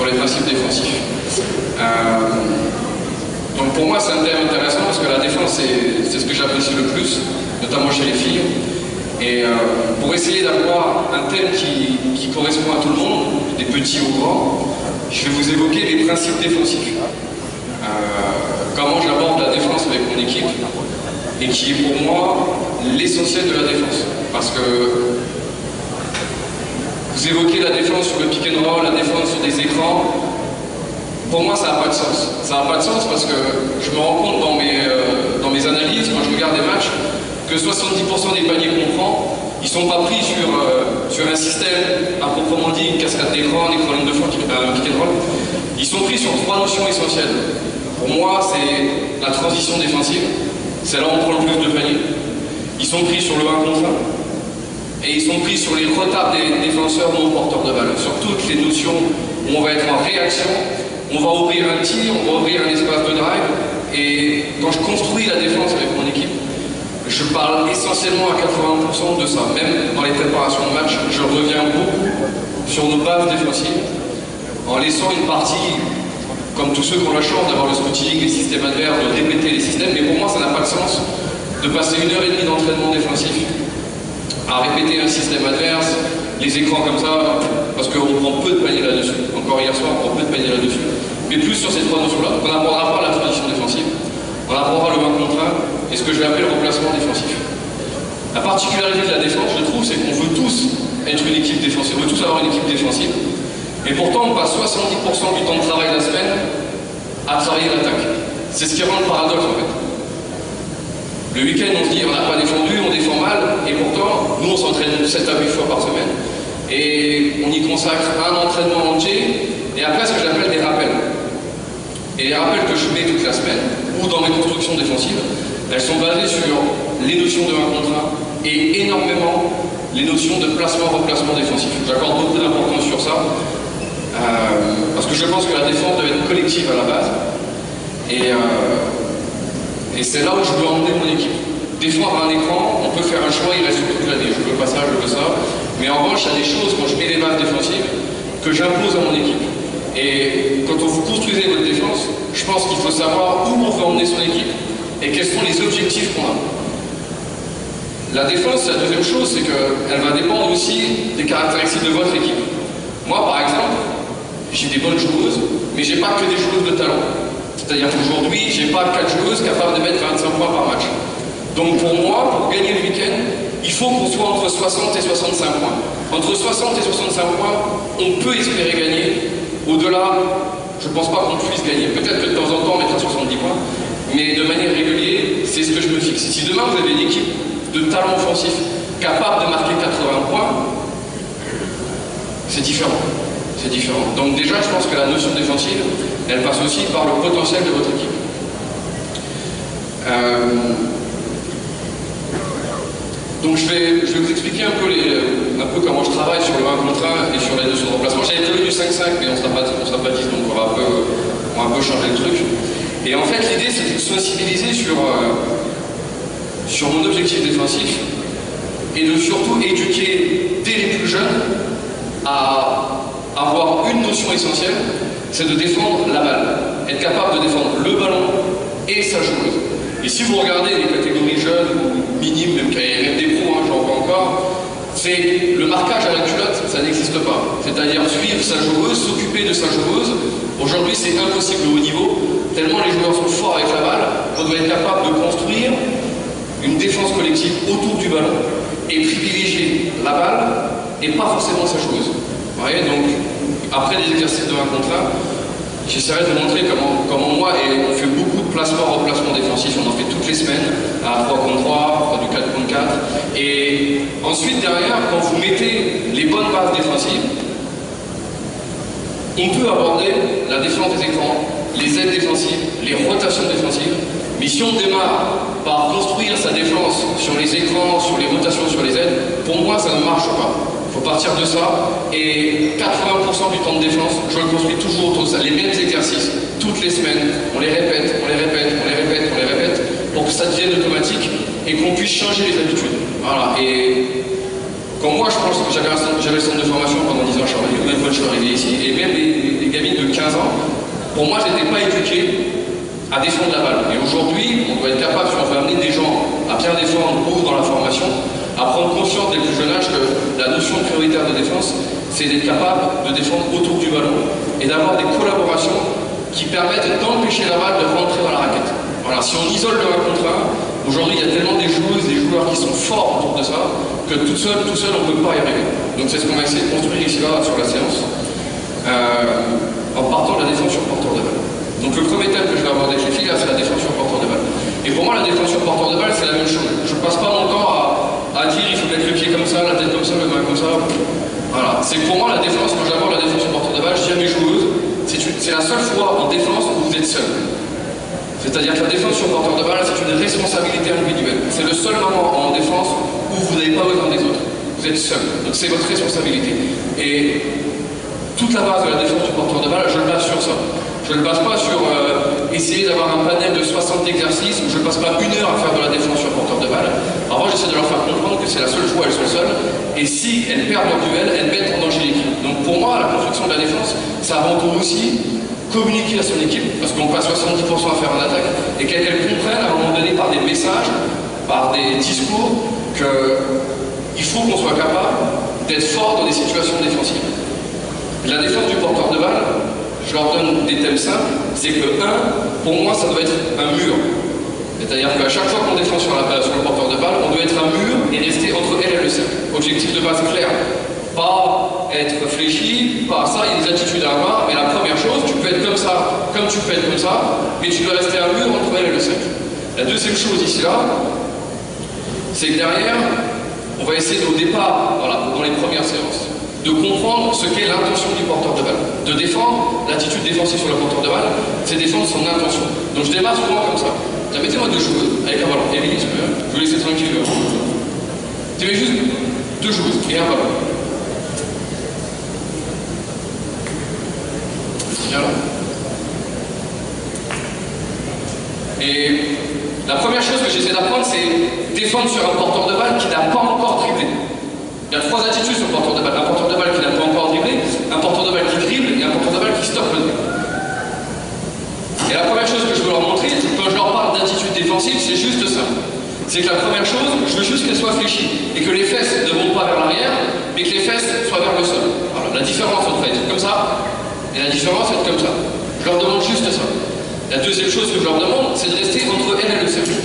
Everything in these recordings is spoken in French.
sur les principes défensifs. Donc pour moi c'est un thème intéressant parce que la défense c'est ce que j'apprécie le plus, notamment chez les filles. Et pour essayer d'avoir un thème qui correspond à tout le monde, des petits aux grands, je vais vous évoquer les principes défensifs. Comment j'aborde la défense avec mon équipe et qui est pour moi l'essentiel de la défense. Parce que vous évoquez la défense sur le pick and roll, la défense sur des écrans, pour moi ça n'a pas de sens. Ça n'a pas de sens parce que je me rends compte dans mes analyses, quand je regarde des matchs, que 70% des paniers qu'on prend, ils ne sont pas pris sur un système à proprement dit, une cascade d'écran, un écran ligne de fond, un pick and roll. Ils sont pris sur trois notions essentielles. Pour moi, c'est la transition défensive, c'est là où on prend le plus de paniers. Ils sont pris sur le 1 contre 1, et ils sont pris sur les retards des défenseurs non porteurs de balle, sur toutes les notions où on va être en réaction, on va ouvrir un tir, on va ouvrir un espace de drive, et quand je construis la défense avec mon équipe, je parle essentiellement à 80% de ça. Même dans les préparations de match, je reviens beaucoup sur nos bases défensives, en laissant une partie, comme tous ceux qui ont la chance d'avoir le scouting, les systèmes adverses, de répéter les systèmes, mais pour moi ça n'a pas de sens de passer 1h30 d'entraînement défensif à répéter un système adverse, les écrans comme ça, parce qu'on prend peu de paniers là-dessus. Encore hier soir, on prend peu de paniers là-dessus. Mais plus sur ces trois notions-là. Donc on n'apprendra pas la transition défensive, on apprendra le 1 contre 1 et ce que je vais appeler le remplacement défensif. La particularité de la défense, je trouve, c'est qu'on veut tous être une équipe défensive, on veut tous avoir une équipe défensive. Et pourtant, on passe 70% du temps de travail la semaine à travailler l'attaque. C'est ce qui rend le paradoxe en fait. Le week-end, on se dit on n'a pas défendu, on défend mal, et pourtant, nous on s'entraîne 7 à 8 fois par semaine, et on y consacre un entraînement entier, et après ce que j'appelle des rappels. Et les rappels que je mets toute la semaine, ou dans mes constructions défensives, elles sont basées sur les notions de 1 contre 1, et énormément les notions de placement-remplacement défensif. J'accorde beaucoup d'importance sur ça, parce que je pense que la défense doit être collective à la base, et c'est là où je veux emmener mon équipe. Défendre un écran, on peut faire un choix, il reste toute l'année, je veux pas ça, je veux ça. Mais en revanche, il y a des choses, quand je mets les bases défensives, que j'impose à mon équipe. Et quand vous construisez votre défense, je pense qu'il faut savoir où on veut emmener son équipe et quels sont les objectifs qu'on a. La défense, la deuxième chose, c'est qu'elle va dépendre aussi des caractéristiques de votre équipe. Moi, par exemple, j'ai des bonnes joueuses, mais j'ai pas que des joueuses de talent. C'est-à-dire qu'aujourd'hui, j'ai pas 4 joueuses capables de mettre 25 points par match. Donc pour moi, pour gagner le week-end, il faut qu'on soit entre 60 et 65 points. Entre 60 et 65 points, on peut espérer gagner. Au-delà, je ne pense pas qu'on puisse gagner. Peut-être que de temps en temps, on mettra 70 points, mais de manière régulière, c'est ce que je me fixe. Si demain, vous avez une équipe de talent offensif capable de marquer 80 points, c'est différent. C'est différent. Donc déjà, je pense que la notion défensive, elle passe aussi par le potentiel de votre équipe. Donc je vais vous expliquer un peu comment je travaille sur le 1 contre 1 et sur les notions de remplacement. J'avais prévu du 5-5, mais on ne sera pas 10, donc on va un peu changer le truc. Et en fait, l'idée, c'est de sensibiliser sur mon objectif défensif et de surtout éduquer dès les plus jeunes à avoir une notion essentielle, c'est de défendre la balle. Être capable de défendre le ballon et sa joueuse. Et si vous regardez les catégories jeunes ou minimes, même des pros, hein, j'en vois encore, c'est le marquage à la culotte, ça n'existe pas. C'est-à-dire suivre sa joueuse, s'occuper de sa joueuse. Aujourd'hui, c'est impossible au haut niveau, tellement les joueurs sont forts avec la balle, qu'on doit être capable de construire une défense collective autour du ballon et privilégier la balle et pas forcément sa joueuse. Vous voyez, donc, après les exercices de 1 contre 1, j'essaierai de montrer comment moi, et on fait beaucoup de remplacement défensif, on en fait toutes les semaines, à 3 contre 3, du 4 contre 4. Et ensuite, derrière, quand vous mettez les bonnes bases défensives, on peut aborder la défense des écrans, les aides défensives, les rotations défensives. Mais si on démarre par construire sa défense sur les écrans, sur les rotations, sur les aides, pour moi, ça ne marche pas. Il faut partir de ça, et 80% du temps de défense, je le construis toujours autour de ça. Les mêmes exercices, toutes les semaines, on les répète, on les répète, on les répète, on les répète, pour que ça devienne automatique et qu'on puisse changer les habitudes. Voilà. Et quand moi je pense que j'avais le centre de formation pendant 10 ans, je suis arrivé ici, et même les gamines gamine de 15 ans, pour moi, je n'étais pas éduqué à défendre la balle. Et aujourd'hui, on doit être capable, si on veut amener des gens à bien défendre ou dans la formation, à prendre conscience dès le plus jeune âge que la notion prioritaire de défense, c'est d'être capable de défendre autour du ballon et d'avoir des collaborations qui permettent d'empêcher la balle de rentrer dans la raquette. Voilà, si on isole le 1 contre 1, aujourd'hui il y a tellement des joueuses, des joueurs qui sont forts autour de ça, que tout seul on ne peut pas y arriver. Donc c'est ce qu'on va essayer de construire ici là sur la séance, en partant de la défense sur porteur de balle. Donc le premier thème que je vais aborder avec les filles, là, c'est la défense sur porteur de balle. Et pour moi, la défense sur porteur de balle, c'est la même chose. Je ne passe pas mon temps à dire il faut mettre le pied comme ça, la tête comme ça, le main comme ça. Voilà. C'est pour moi la défense, quand j'aborde la défense sur porteur de balle, je dis à mes joueuses, c'est la seule fois en défense où vous êtes seul. C'est-à-dire que la défense sur porteur de balle, c'est une responsabilité individuelle. C'est le seul moment en défense où vous n'avez pas besoin des autres. Vous êtes seul. Donc c'est votre responsabilité. Et toute la base de la défense du porteur de balle, je le base sur ça. Je ne le base pas sur essayer d'avoir un panel de 60 exercices, je ne passe pas 1 heure à faire de la défense sur porteur de balle. Alors moi, j'essaie de leur faire comprendre que c'est la seule fois où elles sont seules, et si elles perdent leur duel, elles mettent en danger l'équipe. Donc pour moi, la construction de la défense, c'est avant tout aussi communiquer à son équipe, parce qu'on passe 70% à faire une attaque, et qu'elles comprennent à un moment donné par des messages, par des discours, qu'il faut qu'on soit capable d'être fort dans des situations défensives. La défense du porteur de balle, je leur donne des thèmes simples, c'est que 1, pour moi, ça doit être un mur. C'est-à-dire qu'à chaque fois qu'on défend sur le porteur de balle, on doit être un mur et rester entre elle et le cercle. Objectif de base clair. Pas être fléchi, pas ça, il y a des attitudes à avoir, mais la première chose, tu peux être comme ça, comme tu peux être comme ça, mais tu dois rester un mur entre elle et le cercle. La deuxième chose ici là, c'est que derrière, on va essayer au départ, voilà, dans les premières séances, de comprendre ce qu'est l'intention du porteur de balle. De défendre, l'attitude défensive sur le porteur de balle, c'est défendre son intention. Donc je démarre souvent comme ça. Mettez-moi 2 joueuses avec un ballon. Émilie, je vous laisser tranquille. Tu mets juste 2 joueuses et un ballon. Bien là. Et la première chose que j'essaie d'apprendre, c'est défendre sur un porteur de balle qui n'a pas encore dribblé. Il y a 3 attitudes sur le porteur de balle. Un porteur de balle qui n'a pas encore dribblé, un porteur de balle qui dribble et un porteur de balle qui stoppe le dribble. Et la première chose que je veux leur montrer, quand je leur parle d'attitude défensive, c'est juste ça. C'est que la première chose, je veux juste qu'elles soient fléchies et que les fesses ne vont pas vers l'arrière, mais que les fesses soient vers le sol. Alors, la différence entre être comme ça et la différence être comme ça. Je leur demande juste ça. La deuxième chose que je leur demande, c'est de rester entre elles et le cercle.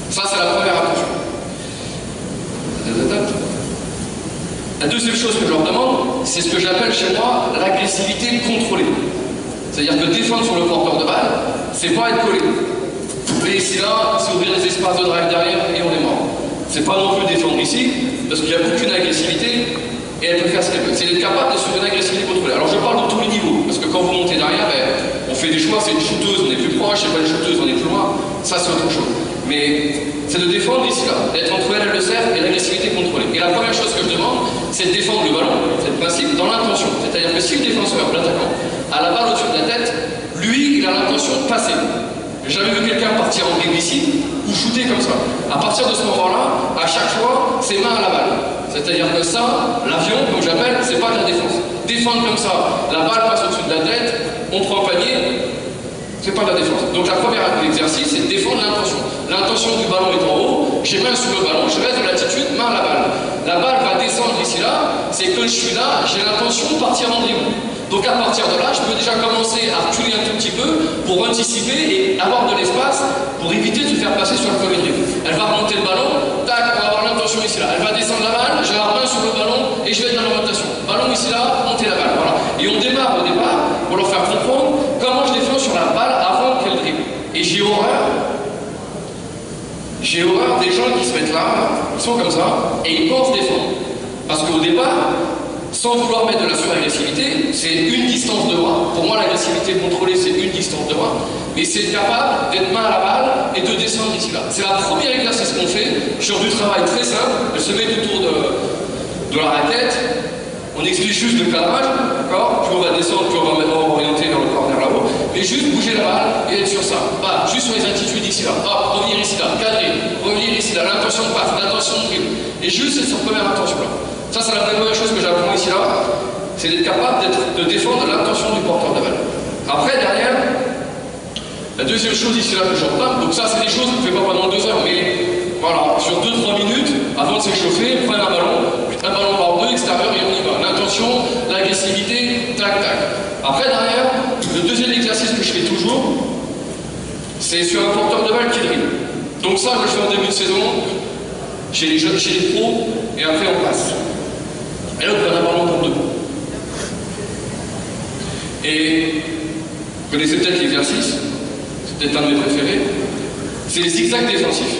Ça, c'est la première attention. La deuxième chose que je leur demande, c'est ce que j'appelle chez moi l'agressivité contrôlée. C'est-à-dire que défendre sur le porteur de balle, c'est pas être collé. Mais ici là, c'est ouvrir les espaces de drive derrière et on est mort. C'est pas non plus défendre ici, parce qu'il n'y a aucune agressivité et elle peut faire ce qu'elle veut. C'est d'être capable de suivre une agressivité contrôlée. Alors je parle de tous les niveaux, parce que quand vous montez derrière, on fait des choix, c'est une shooteuse, on est plus proche, c'est pas une shooteuse, on est plus loin. Ça c'est autre chose. Mais c'est de défendre ici là, d'être entre elle et le cercle et l'agressivité contrôlée. Et la première chose que je demande, c'est de défendre le ballon, c'est le principe, dans l'intention. C'est-à-dire que si le défenseur, l'attaquant, a la balle au-dessus de la tête, lui, il a l'intention de passer. J'ai jamais vu quelqu'un partir en dribble ici ou shooter comme ça. À partir de ce moment-là, à chaque fois, c'est main à la balle. C'est-à-dire que ça, l'avion, comme j'appelle, c'est pas de la défense. Défendre comme ça, la balle passe au-dessus de la tête, on prend un panier, c'est pas de la défense. Donc la première exercice, c'est de défendre l'intention. L'intention du ballon est en haut, j'ai main sur le ballon, je reste de l'attitude, main à la balle. La balle va descendre ici là, c'est que je suis là, j'ai l'intention de partir en dribble. Donc à partir de là, je peux déjà commencer à reculer un tout petit peu pour anticiper et avoir de l'espace pour éviter de se faire passer sur le premier dribble. Elle va remonter le ballon, tac, on va avoir l'intention ici là. Elle va descendre la balle, j'ai la main sur le ballon et je vais être dans la rotation. Ballon ici là, monter la balle, voilà. Et on démarre au départ pour leur faire comprendre comment je défends sur la balle avant qu'elle dribble. Et j'ai horreur des gens qui se mettent là, ils sont comme ça, et ils pensent défendre. Parce qu'au départ, sans vouloir mettre de la suragressivité, c'est une distance de bras. Pour moi, l'agressivité contrôlée, c'est une distance de bras. Mais c'est capable d'être main à la balle et de descendre ici là. C'est la première exercice qu'on fait sur du travail très simple. Elle se met autour de la raquette. On explique juste le cadrage, d'accord? Puis on va descendre, puis on va orienter vers le corner là-haut. Mais juste bouger la balle et être sur ça. Bah, juste sur les attitudes ici là. Hop, revenir ici là, cadrer, revenir ici là, l'intention de passe, l'intention de dribble. Et juste cette première intention là. Ça, c'est la première chose que j'apprends ici là. c'est d'être capable de défendre l'intention du porteur de balle. Après, derrière, la deuxième chose ici là que je reprends, donc ça c'est des choses qu'on ne fait pas pendant 2 heures, mais voilà, sur 2-3 minutes, avant de s'échauffer, prenez un ballon par deux, extérieur et on y va. L'intention, l'agressivité, tac tac. Après derrière, le deuxième exercice que je fais toujours, c'est sur un porteur de balle qui dribble. Donc ça, je le fais en début de saison, chez les jeunes, chez les pros, et après on passe. Et là, on prend un ballon contre deux. Et vous connaissez peut-être l'exercice, c'est peut-être un de mes préférés, c'est les zigzags défensifs.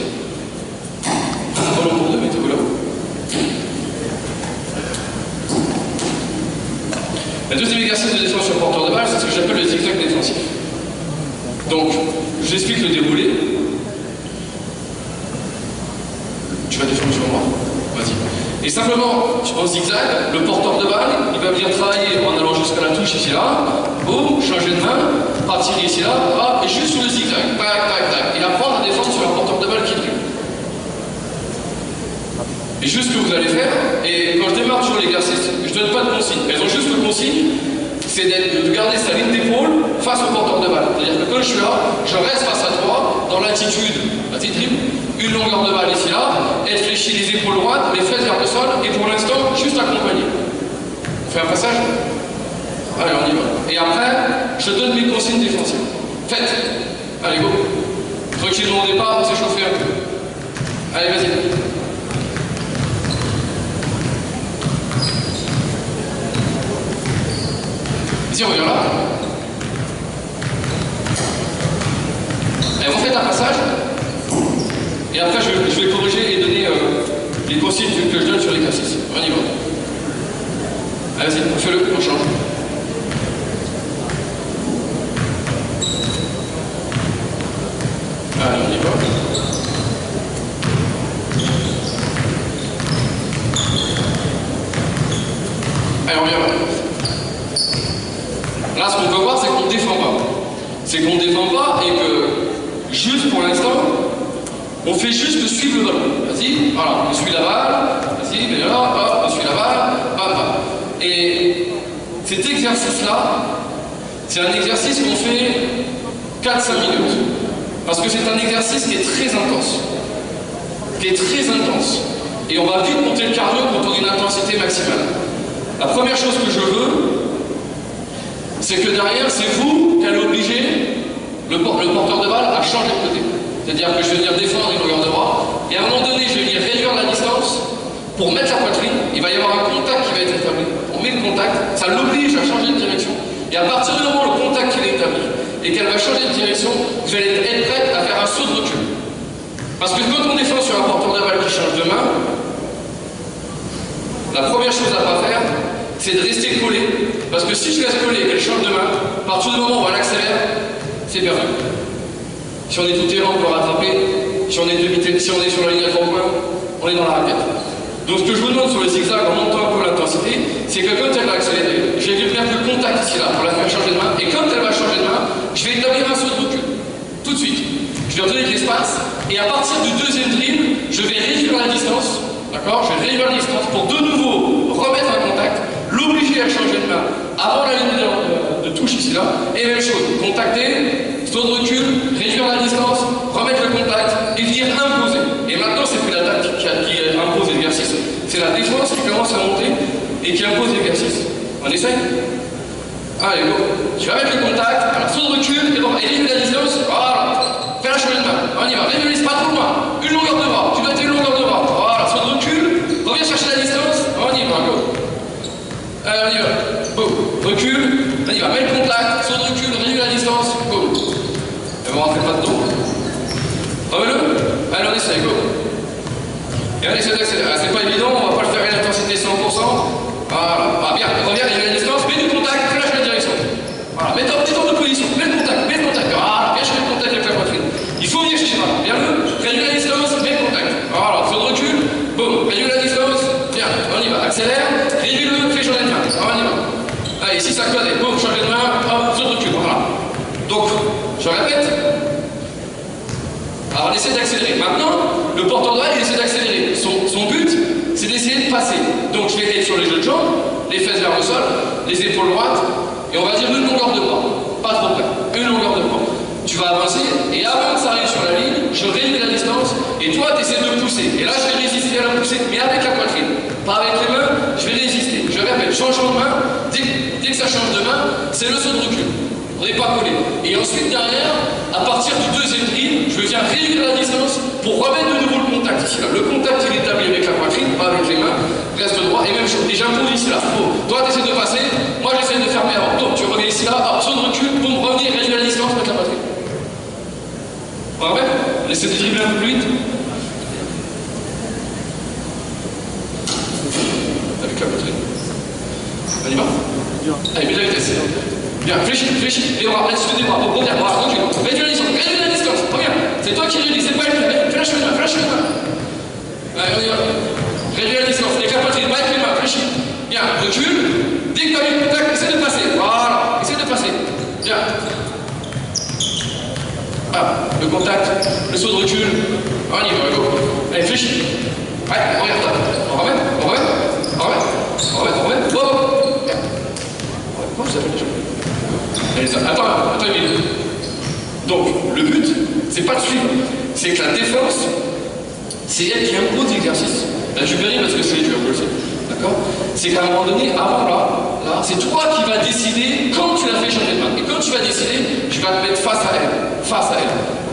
Un ballon pour deux, mettez-vous là. Le deuxième exercice de défense sur porteur de balle, c'est ce que j'appelle le zigzag défensif. Donc, je vous explique le déroulé. Tu vas défendre sur moi. Vas-y. Et simplement, en zigzag, le porteur de balle, il va venir travailler en allant jusqu'à la touche ici là, boum, changer de main, partir ici là, hop, et juste sur le zigzag, tac, tac, tac. Il apprend à défendre sur un porteur de balle qui dribble. Et juste ce que vous allez faire, et quand je démarre sur l'exercice, je ne donne pas de consigne. Elles ont juste le consigne, c'est de garder sa ligne d'épaule face au porteur de balle. C'est-à-dire que quand je suis là, je reste face à toi, dans l'attitude, vas-y dribble, une longueur de balle ici là, elle fléchit les épaules droites, les fesses vers le sol, et pour l'instant, juste accompagner. On fait un passage? Allez, on y va. Et après, je donne mes consignes défensives. Faites. Allez, go. Tranquillement au départ, on s'échauffer un peu. Allez, vas-y. Vas-y, reviens là. Et vous faites un passage. Et après, je vais corriger et donner les consignes que je donne sur l'exercice. On y va. Allez, vas-y, fais-le, on change. Allez, on y va. Allez, on y va. Là, ce qu'on peut voir, c'est qu'on ne défend pas. C'est qu'on ne défend pas et que, juste pour l'instant, on fait juste suivre le ballon. Vas-y, voilà, on suit la balle, vas-y, mais là, hop, on suit la balle, hop, hop. Et cet exercice-là, c'est un exercice qu'on fait 4-5 minutes. Parce que c'est un exercice qui est très intense. Et on va vite monter le cardio pour une intensité maximale. La première chose que je veux, c'est que derrière, c'est vous qui allez obliger le porteur de balle à changer de côté. C'est-à-dire que je vais venir défendre une longueur de bras, et à un moment donné, je vais venir réduire la distance pour mettre la poitrine. Il va y avoir un contact qui va être établi. On met le contact, ça l'oblige à changer de direction. Et à partir du moment où le contact est établi et qu'elle va changer de direction, vous allez être prête à faire un saut de recul. Parce que quand on défend sur un porteur de balle qui change de main, la première chose à ne pas faire, c'est de rester collé. Parce que si je reste collé et qu'elle change de main, à partir du moment où elle accélère, c'est perdu. Si on est tout terrain, on peut rattraper. Si on est sur la ligne à 3 points, on est dans la raquette. Donc ce que je vous demande sur le zigzag en montant un peu l'intensité, c'est que quand elle va accélérer, je vais mettre le contact ici là pour la faire changer de main. Et quand elle va changer de main, je vais établir un saut de recul. Tout de suite. Je vais redonner de l'espace. Et à partir du deuxième dribble, je vais réduire la distance. D'accord? Je vais réduire la distance pour de nouveau remettre un contact, l'obliger à changer de main avant la ligne de touche ici là. Et même chose, contacter, saut de recul, réduire la distance, remettre le contact et venir imposer. Et maintenant, c'est plus l'attaque qui impose l'exercice, c'est la défense qui commence à monter et qui impose l'exercice. On essaye? Allez, go. Tu vas mettre le contact, alors saut de recul et bon, et réduire la distance, voilà. Fais la changer de main. On y va, réduis pas trop loin. Une longueur de bras, tu dois être une longueur de bras. Voilà, saut de recul, reviens chercher la distance, on y va, go. Allez, on y va. Boum. Recul, on y va, mets le contact, saut de recul, réduis la distance, boum. Et bon, on ne fait pas de dos. Remets-le. Allez, on essaye, go. Et allez, c'est pas évident, on va pas le faire à l'intensité 100%. Voilà. Ah, bien, reviens, réduis la distance, mets du contact, relâche la direction. Voilà, mets ton petit temps de position, mets le contact. Voilà, viens chercher le contact avec la poitrine. Il faut venir chercher là, bien le, réduis la distance, mets le contact. Voilà, saut de recul, boum, réduis la distance, bien, on y va, accélère, réduis-le, fais changer de main, on y va. Allez, ici ça code, boum, changer de main, hop, saut de recul, voilà. Donc, je répète. Alors on essaie d'accélérer. Maintenant, le porteur de balle, il essaie d'accélérer. Son but, c'est d'essayer de passer. Donc Donc je vais être sur les jeux de jambes, les fesses vers le sol, les épaules droites, et on va dire une longueur de bras. Pas trop près, une longueur de bras. Tu vas avancer, et avant que ça arrive sur la ligne, je réduis la distance, et toi tu essaies de pousser. Et là je vais résister à la poussée, mais avec la poitrine. Pas avec les mains, je vais résister. Je répète, changement de main, dès que ça change de main, c'est le saut de recul. On n'est pas collé. Et ensuite derrière, à partir du deuxième dribble, je viens réduire la distance pour remettre de nouveau le contact ici là. Le contact il est établi avec la poitrine, pas avec les mains, reste droit, et même chose. Et j'impose ici là. Bon, toi tu essaies de passer, moi j'essaie de fermer avant. Donc tu reviens ici là, hop, saut de recul, boum, revenir, réduire la distance avec la poitrine. On va on essaie de dribbler un peu plus vite. Avec la poitrine. On y va? Allez, mets la vitesse. Bien, réfléchis, les bras, laisse des bras, reviens, bras, recule, réduis la distance, reviens, c'est toi qui réduis, c'est pas elle, fais la chemin, allez, on y va, réduis la distance, avec la poitrine, pas avec les mains, réfléchis, bien, recule, dès que tu as eu le contact, essaie de passer, voilà, essaie de passer, bien, ah, le contact, le saut de recul, on y va, go, allez, réfléchis, ouais, regarde, on remet, comment vous appelez déjà? Attends une minute. Donc, le but, c'est pas de suivre, c'est que la défense, c'est elle qui impose l'exercice. Là, je vais rien parce que c'est dur, je le sais. D'accord? C'est qu'à un moment donné, avant là, c'est toi qui vas décider quand tu la fais changer de main. Et quand tu vas décider, je vais te mettre face à elle.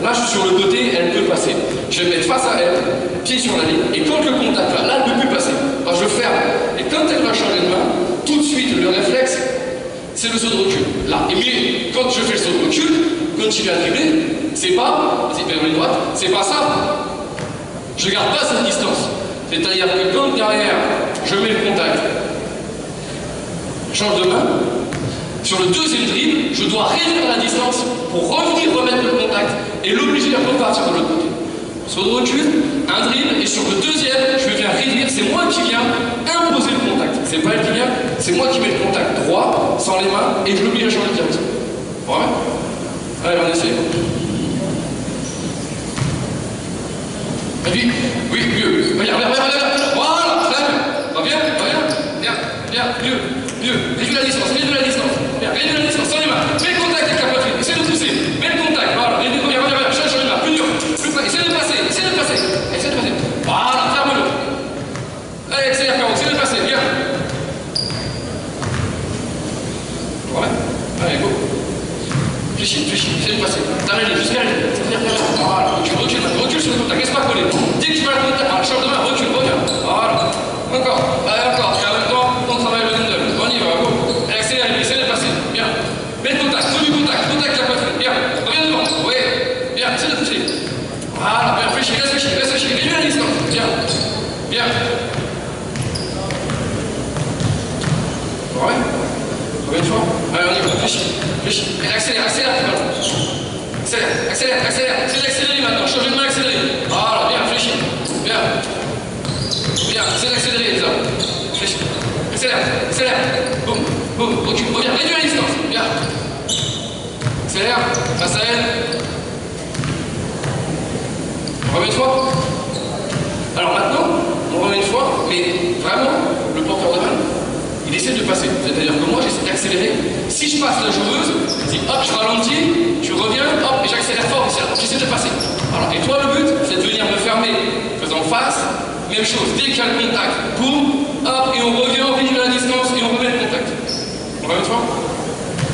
Là, je suis sur le côté, elle peut passer. Je vais me mettre face à elle, pied sur la ligne, et quand le contact là, elle ne peut plus passer. Alors, je ferme. Et quand elle va changer de main, tout de suite, le réflexe, c'est le saut de recul. Là. Et mais quand je fais le saut de recul, continue à dribbler, c'est pas, c'est pas ça. Je garde pas cette distance. C'est-à-dire que quand derrière, je mets le contact, change de main, sur le deuxième dribble, je dois réduire la distance pour revenir remettre le contact et l'obliger à repartir de l'autre côté. Saut de recul, un dribble, et sur le deuxième, je viens réduire, c'est moi qui viens imposer le contact. C'est pas elle qui vient, c'est moi qui mets le contact droit, sans les mains, et je l'oblige à changer de direction. Ouais? Allez, on essaie. Et puis, oui, mieux. Regarde, voilà, très bien. Va bien, mieux. Réduis la distance, Bien, réduis la distance, sans les mains. Mets le contact avec la poitrine, essaie de pousser. Mets le contact, voilà, reviens, change les mains, plus dur. Essaie de passer. Voilà, ferme-le. Allez, accélère, Caro, essaie de passer, bien. Ouais. Allez, go. Réfléchis, essaie de passer. T'arrêtes jusqu'à la ligne. Voilà, recule sur le contact, laisse pas coller. Dès que tu vas le contact, voilà, change de main, recule, reviens. Voilà. Encore. Allez, encore. Et en même temps, on travaille le dindel. On y va, go. Allez, accélère, essaie de passer. Bien. Mets le contact, contact la poitrine. Bien. Reviens devant. Oui. Bien, essaie de pousser. Voilà, bien, réfléchis. Réduis la distance. Bien. Ouais. Combien de fois? Allez, on y va, réfléchis. Et accélère. Accélère. C'est d'accélérer maintenant. Change de main, accélérer. Voilà, bien, réfléchis. Bien, c'est d'accélérer, les hommes. Réfléchis. Accélère. Boum, recule, reviens, réduis la distance. Bien. Accélère, face à elle. On remet une fois. Alors maintenant, on remet une fois, mais vraiment, le porteur de balle, il essaie de passer. C'est-à-dire que moi, j'essaie d'accélérer. Si je passe la joueuse, je ralentis, je reviens, hop, et j'accélère fort, j'essaie de passer. Voilà. Et toi, le but, c'est de venir me fermer, faisant face, même chose. Dès qu'il y a le contact, boum, hop, et on revient, on réduit la distance, et on remet le contact. On remet une fois.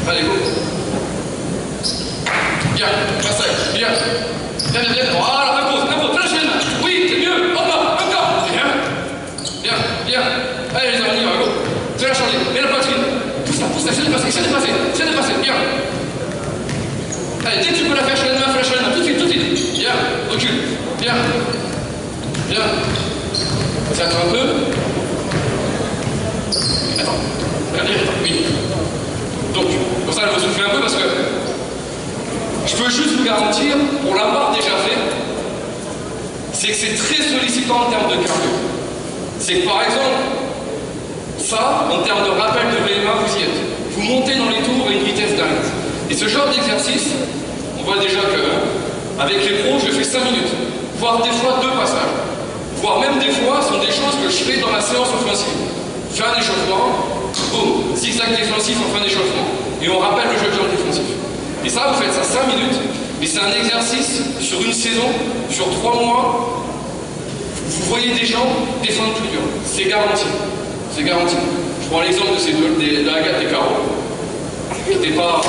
Allez, go. Bien, passage, bien. Voilà, impose, flash les mains. Oui, c'est mieux, encore. Bien. Allez, les amis, on y va, go. Tu vas changer, mets la poitrine. Pousse, essaie de passer, bien. Allez, dès que tu peux la faire changer les mains, flash les mains, tout de suite. Bien, recule, bien. Ça attend un peu. Attends, oui. Donc, pour ça, je me souffle un peu parce que je peux juste vous garantir, pour l'avoir déjà fait, c'est que c'est très sollicitant en termes de cardio. C'est que par exemple, ça, en termes de rappel de VMA, vous y êtes. Vous montez dans les tours à une vitesse dingue. Et ce genre d'exercice, on voit déjà que, avec les pros, je fais 5 minutes, voire des fois 2 passages. Voire même des fois, ce sont des choses que je fais dans ma séance offensive. fin d'échauffement, boum, zigzag défensif en fin d'échauffement. Et on rappelle le jeu de jambes défensif. Et ça, vous faites ça 5 minutes, mais c'est un exercice sur une saison, sur 3 mois. Vous voyez des gens défendre plus dur. C'est garanti. C'est garanti. Je prends l'exemple de ces deux, de Agathe et Caro, qui n'étaient pas,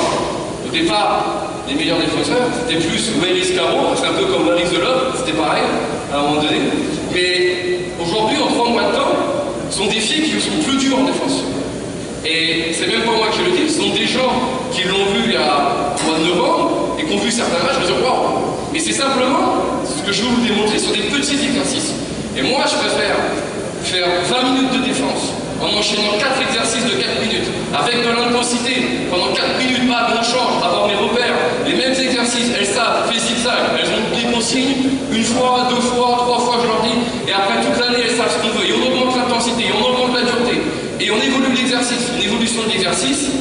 au départ, les meilleurs défenseurs. C'était plus Maëlys Caro, c'est un peu comme Maryse Delhomme, c'était pareil, à un moment donné. Mais aujourd'hui, en 3 mois de temps, ce sont des filles qui sont plus dures en défense. Et c'est même pas moi qui le dis, ce sont des gens qui l'ont vu il y a au mois de novembre et qui ont vu certains matchs, je me dis waouh! Mais c'est simplement ce que je veux vous démontrer sur des petits exercices. Et moi, je préfère faire 20 minutes de défense en enchaînant 4 exercices de 4 minutes, avec de l'intensité, pendant 4 minutes, pas on change, avoir mes repères, les mêmes exercices, elles savent, fait zigzag, elles ont des consignes, 1 fois, 2 fois, 3 fois, je leur dis, et après toute l'année, elles savent ce qu'on veut, et on augmente l'intensité, et on augmente la dureté, et on évolue l'exercice, une évolution de l'exercice.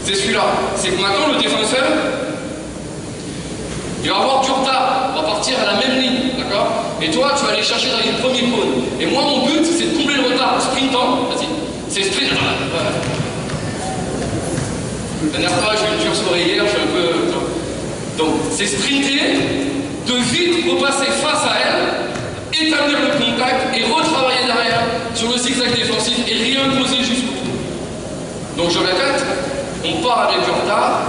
C'est celui-là, c'est que maintenant, le défenseur, il va avoir du retard, on va partir à la même ligne, d'accord? Et toi, tu vas aller chercher dans le premier cône. Et moi, mon but, c'est de combler le retard en sprintant. Vas-y, c'est sprint. La dernière fois, j'ai eu une dure soirée hier, je suis un peu... Donc, c'est sprinter, de vite repasser face à elle, établir le contact et retravailler derrière sur le zigzag défensif et rien poser jusqu'au bout. Donc, je répète, on part avec du retard.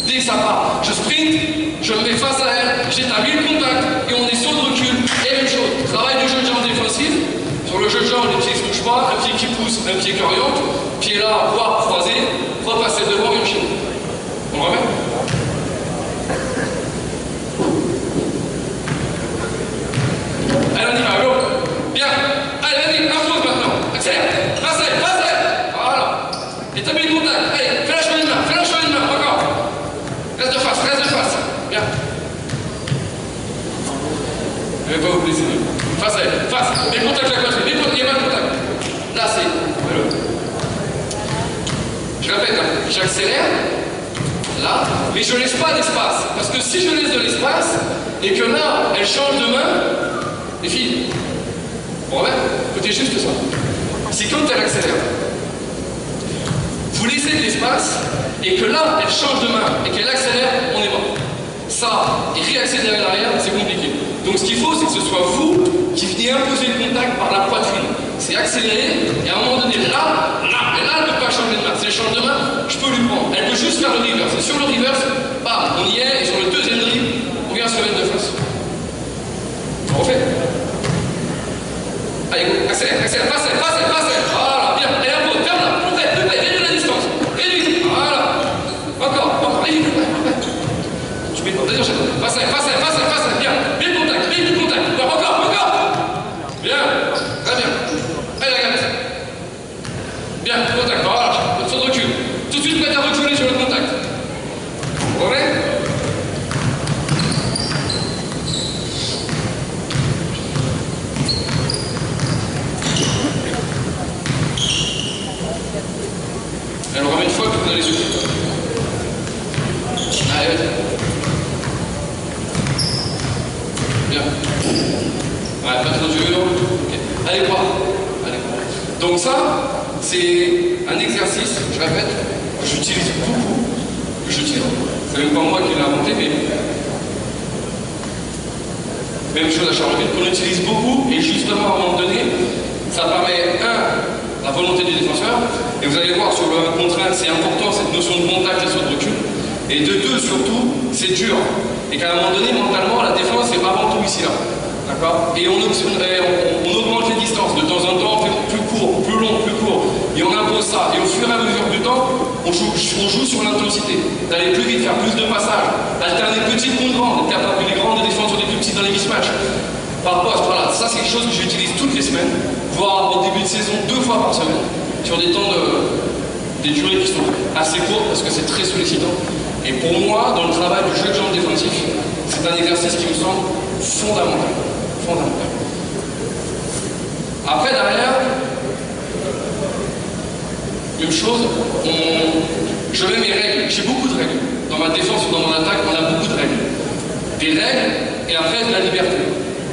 Dès que ça part, je sprint, je me mets face à elle, j'établis le contact et on est sur le recul. Et même chose, travail du jeu de jambes défensif. Sur le jeu de jambes, les pieds ne se touchent pas, un pied qui pousse, un pied qui oriente, pied là, voire croisé, repasser devant et enchaîner. On remet. Allez, on y va, go. Bien. Allez, vas-y, impose maintenant. Accélère. Face à elle, face à elle. Voilà. Établis le contact. Allez, fais la chemin de main, fais la chemin de main, encore. Reste de face, reste de face. Bien. Je vais pas vous blesser. Face à elle, face. Mets le contact à la poitrine, mets le contact, il n'y a pas de contact. Là, c'est. Je répète, hein. J'accélère. Là, mais je laisse pas d'espace. Parce que si je laisse de l'espace, et que là, elle change de main, les filles, bon ouais, écoutez juste ça. C'est quand elle accélère. Vous laissez de l'espace, et que là, elle change de main, et qu'elle accélère, on est mort. Ça, et réaccélérer derrière, c'est compliqué. Donc ce qu'il faut, c'est que ce soit vous qui veniez imposer le contact par la poitrine. C'est accélérer, et à un moment donné, là, et là, elle ne peut pas changer de main. Si elle change de main, je peux lui prendre. Elle peut juste faire le reverse. Et sur le reverse, bam, on y est, et sur le deuxième dribble, on vient se mettre de face. On refait. Allez, accélère, accélère, passe, passe, passe. Voilà, bien. Et un peu, ferme-la, plus près, réduis la distance. Réduis, voilà. Encore, réduis, plus près. Tu mets, vas-y, enchaîne. Passe, bien. Bien le contact, encore. Bien, très bien. Allez, regarde. Bien, contact, voilà, sur le recul. Tout de suite prête à reculer sur le contact. Vous voyez? Alors, remet une fois que vous allez suivre. Allez, vas-y. Bien. Ouais, pas trop dur. Okay. Allez voir. Donc ça, c'est un exercice, je répète, que j'utilise beaucoup. C'est même pas moi qui l'ai inventé, mais même chose à Charleville, qu'on utilise beaucoup, et justement à un moment donné, ça permet, la volonté du défenseur, et vous allez voir sur le contrainte, c'est important cette notion de contact et de recul, et de deux surtout, c'est dur, et qu'à un moment donné, mentalement, la défense, c'est avant tout ici là. D'accord? Et on augmente les distances. De temps en temps, on fait plus court, plus long, plus court. Et on impose ça. Et au fur et à mesure du temps, on joue sur l'intensité. D'aller plus vite, faire plus de passages. Alterner petites contre grandes. Être capable les grandes de défendre sur des plus petites dans les mismatchs. Par poste, voilà. Ça, c'est quelque chose que j'utilise toutes les semaines. Voire au début de saison, 2 fois par semaine. Sur des temps des durées qui sont assez courtes parce que c'est très sollicitant. Et pour moi, dans le travail du jeu de jambes défensif, c'est un exercice qui me semble fondamental. Après, derrière, même chose, je mets mes règles. J'ai beaucoup de règles. Dans ma défense ou dans mon attaque, on a beaucoup de règles. Des règles et après de la liberté.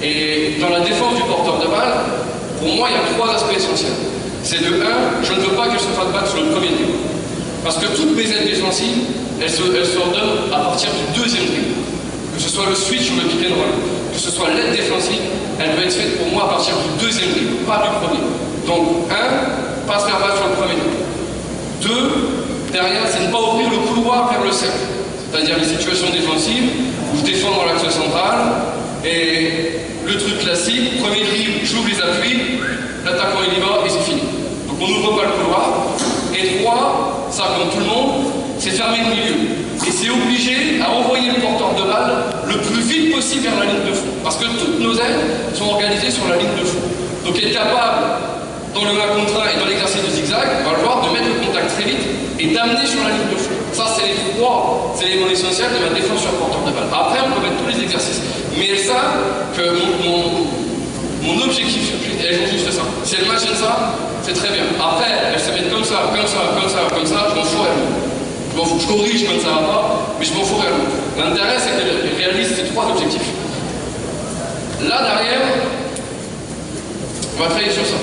Et dans la défense du porteur de balle, pour moi, il y a trois aspects essentiels. C'est de 1, je ne veux pas qu'elle se fasse battre sur le premier dribble. Parce que toutes mes aides défensives, elles s'ordonnent à partir du deuxième dribble. Que ce soit le switch ou le pick and roll, que ce soit l'aide défensive, elle doit être faite pour moi à partir du deuxième dribble, pas du premier. Donc 1, pas se faire battre sur le premier dribble. 2, derrière, c'est ne pas ouvrir le couloir vers le cercle. C'est-à-dire les situations défensives où je défends dans l'axe central et le truc classique, premier dribble, j'ouvre les appuis, l'attaquant il y va et c'est fini. Donc on n'ouvre pas le couloir. Et 3, ça comme tout le monde, c'est fermer le milieu. Et c'est obligé à envoyer le porteur de balle le plus vite possible vers la ligne de fond. Parce que toutes nos aides sont organisées sur la ligne de fond. Donc être capable, dans le 1 contre 1 et dans l'exercice de zigzag, on va le voir, de mettre le contact très vite et d'amener sur la ligne de fond. Ça, c'est les 3 éléments essentiels de la défense sur porteur de balle. Après, on peut mettre tous les exercices. Mais elles savent que mon objectif, elles font juste ça. Si elles machinent ça, c'est très bien. Après, elles se mettent comme ça, comme ça, comme ça, comme ça, je m'en fous réellement. Je m'en fous, je corrige quand ça va pas, mais je m'en fous réellement. L'intérêt, c'est qu'elles réalisent ces 3 objectifs. Là, derrière, on va travailler sur ça.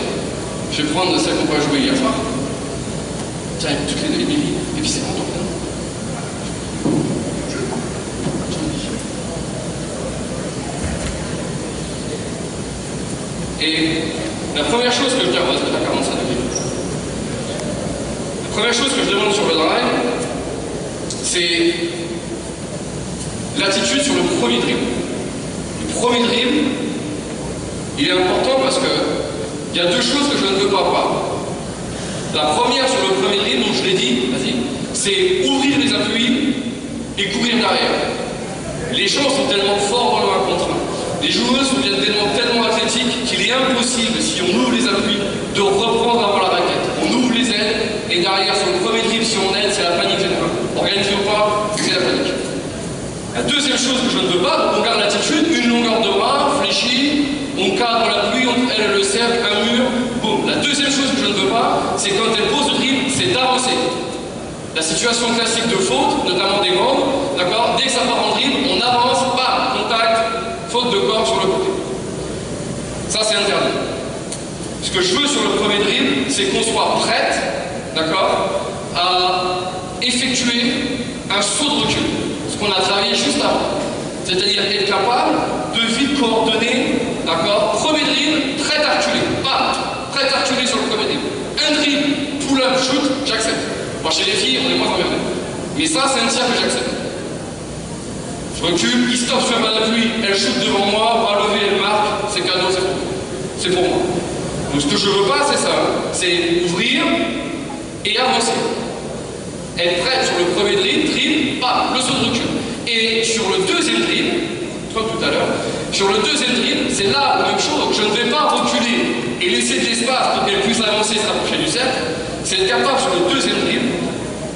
Je vais prendre celle qu'on va jouer hier soir. Tiens, toutes les 2 Émilie, et puis c'est bon, ton prénom. Et la première chose que je demande, parce que t'as 45 minutes. La première chose que je demande sur le drive, c'est l'attitude sur le premier dribble. Le premier dribble, il est important parce que il y a 2 choses que je ne veux pas voir. La première sur le premier dribble, donc je l'ai dit, vas-y, c'est ouvrir les appuis et courir derrière. Les gens sont tellement forts dans le 1 contre 1. Les joueuses sont tellement athlétiques qu'il est impossible, si on ouvre les appuis, de reprendre avant la raquette. On ouvre les ailes et derrière, sur le premier dribble, si on aide, c'est la panique générale. Organisé ou pas, c'est la panique. La deuxième chose que je ne veux pas, donc on garde l'attitude, une longueur de bras, fléchie, on cadre l'appui, elle le cercle, un mur, boum. La deuxième chose que je ne veux pas, c'est quand elle pose le dribble, c'est d'avancer. La situation classique de faute, notamment des grandes, d'accord, dès que ça part en dribble, on avance, bam, contact, faute de corps sur le côté. Ça, c'est interdit. Ce que je veux sur le premier dribble, c'est qu'on soit prête, d'accord, à effectuer un saut de recul. Ce qu'on a travaillé juste avant. C'est-à-dire être capable de vite coordonner, d'accord, premier dribble, prête à reculer. Bam, prête à reculer sur le premier dribble. Un dribble, pull-up, shoot, j'accepte. Moi, chez les filles, on est moins emmerdés. Mais ça, c'est un tir que j'accepte. Je recule, il stoppe sur ma pluie, elle shoot devant moi, bras levé, elle marque, c'est cadeau, c'est pour moi. Donc ce que je veux pas, c'est ça, c'est ouvrir et avancer. Être prête sur le premier dribble, bam, le saut de recul. Et sur le deuxième dribble, comme tout à l'heure, sur le deuxième dribble, c'est là la même chose, je ne vais pas reculer et laisser de l'espace pour qu'elle puisse avancer et se rapprocher du cercle, c'est être capable sur le deuxième dribble,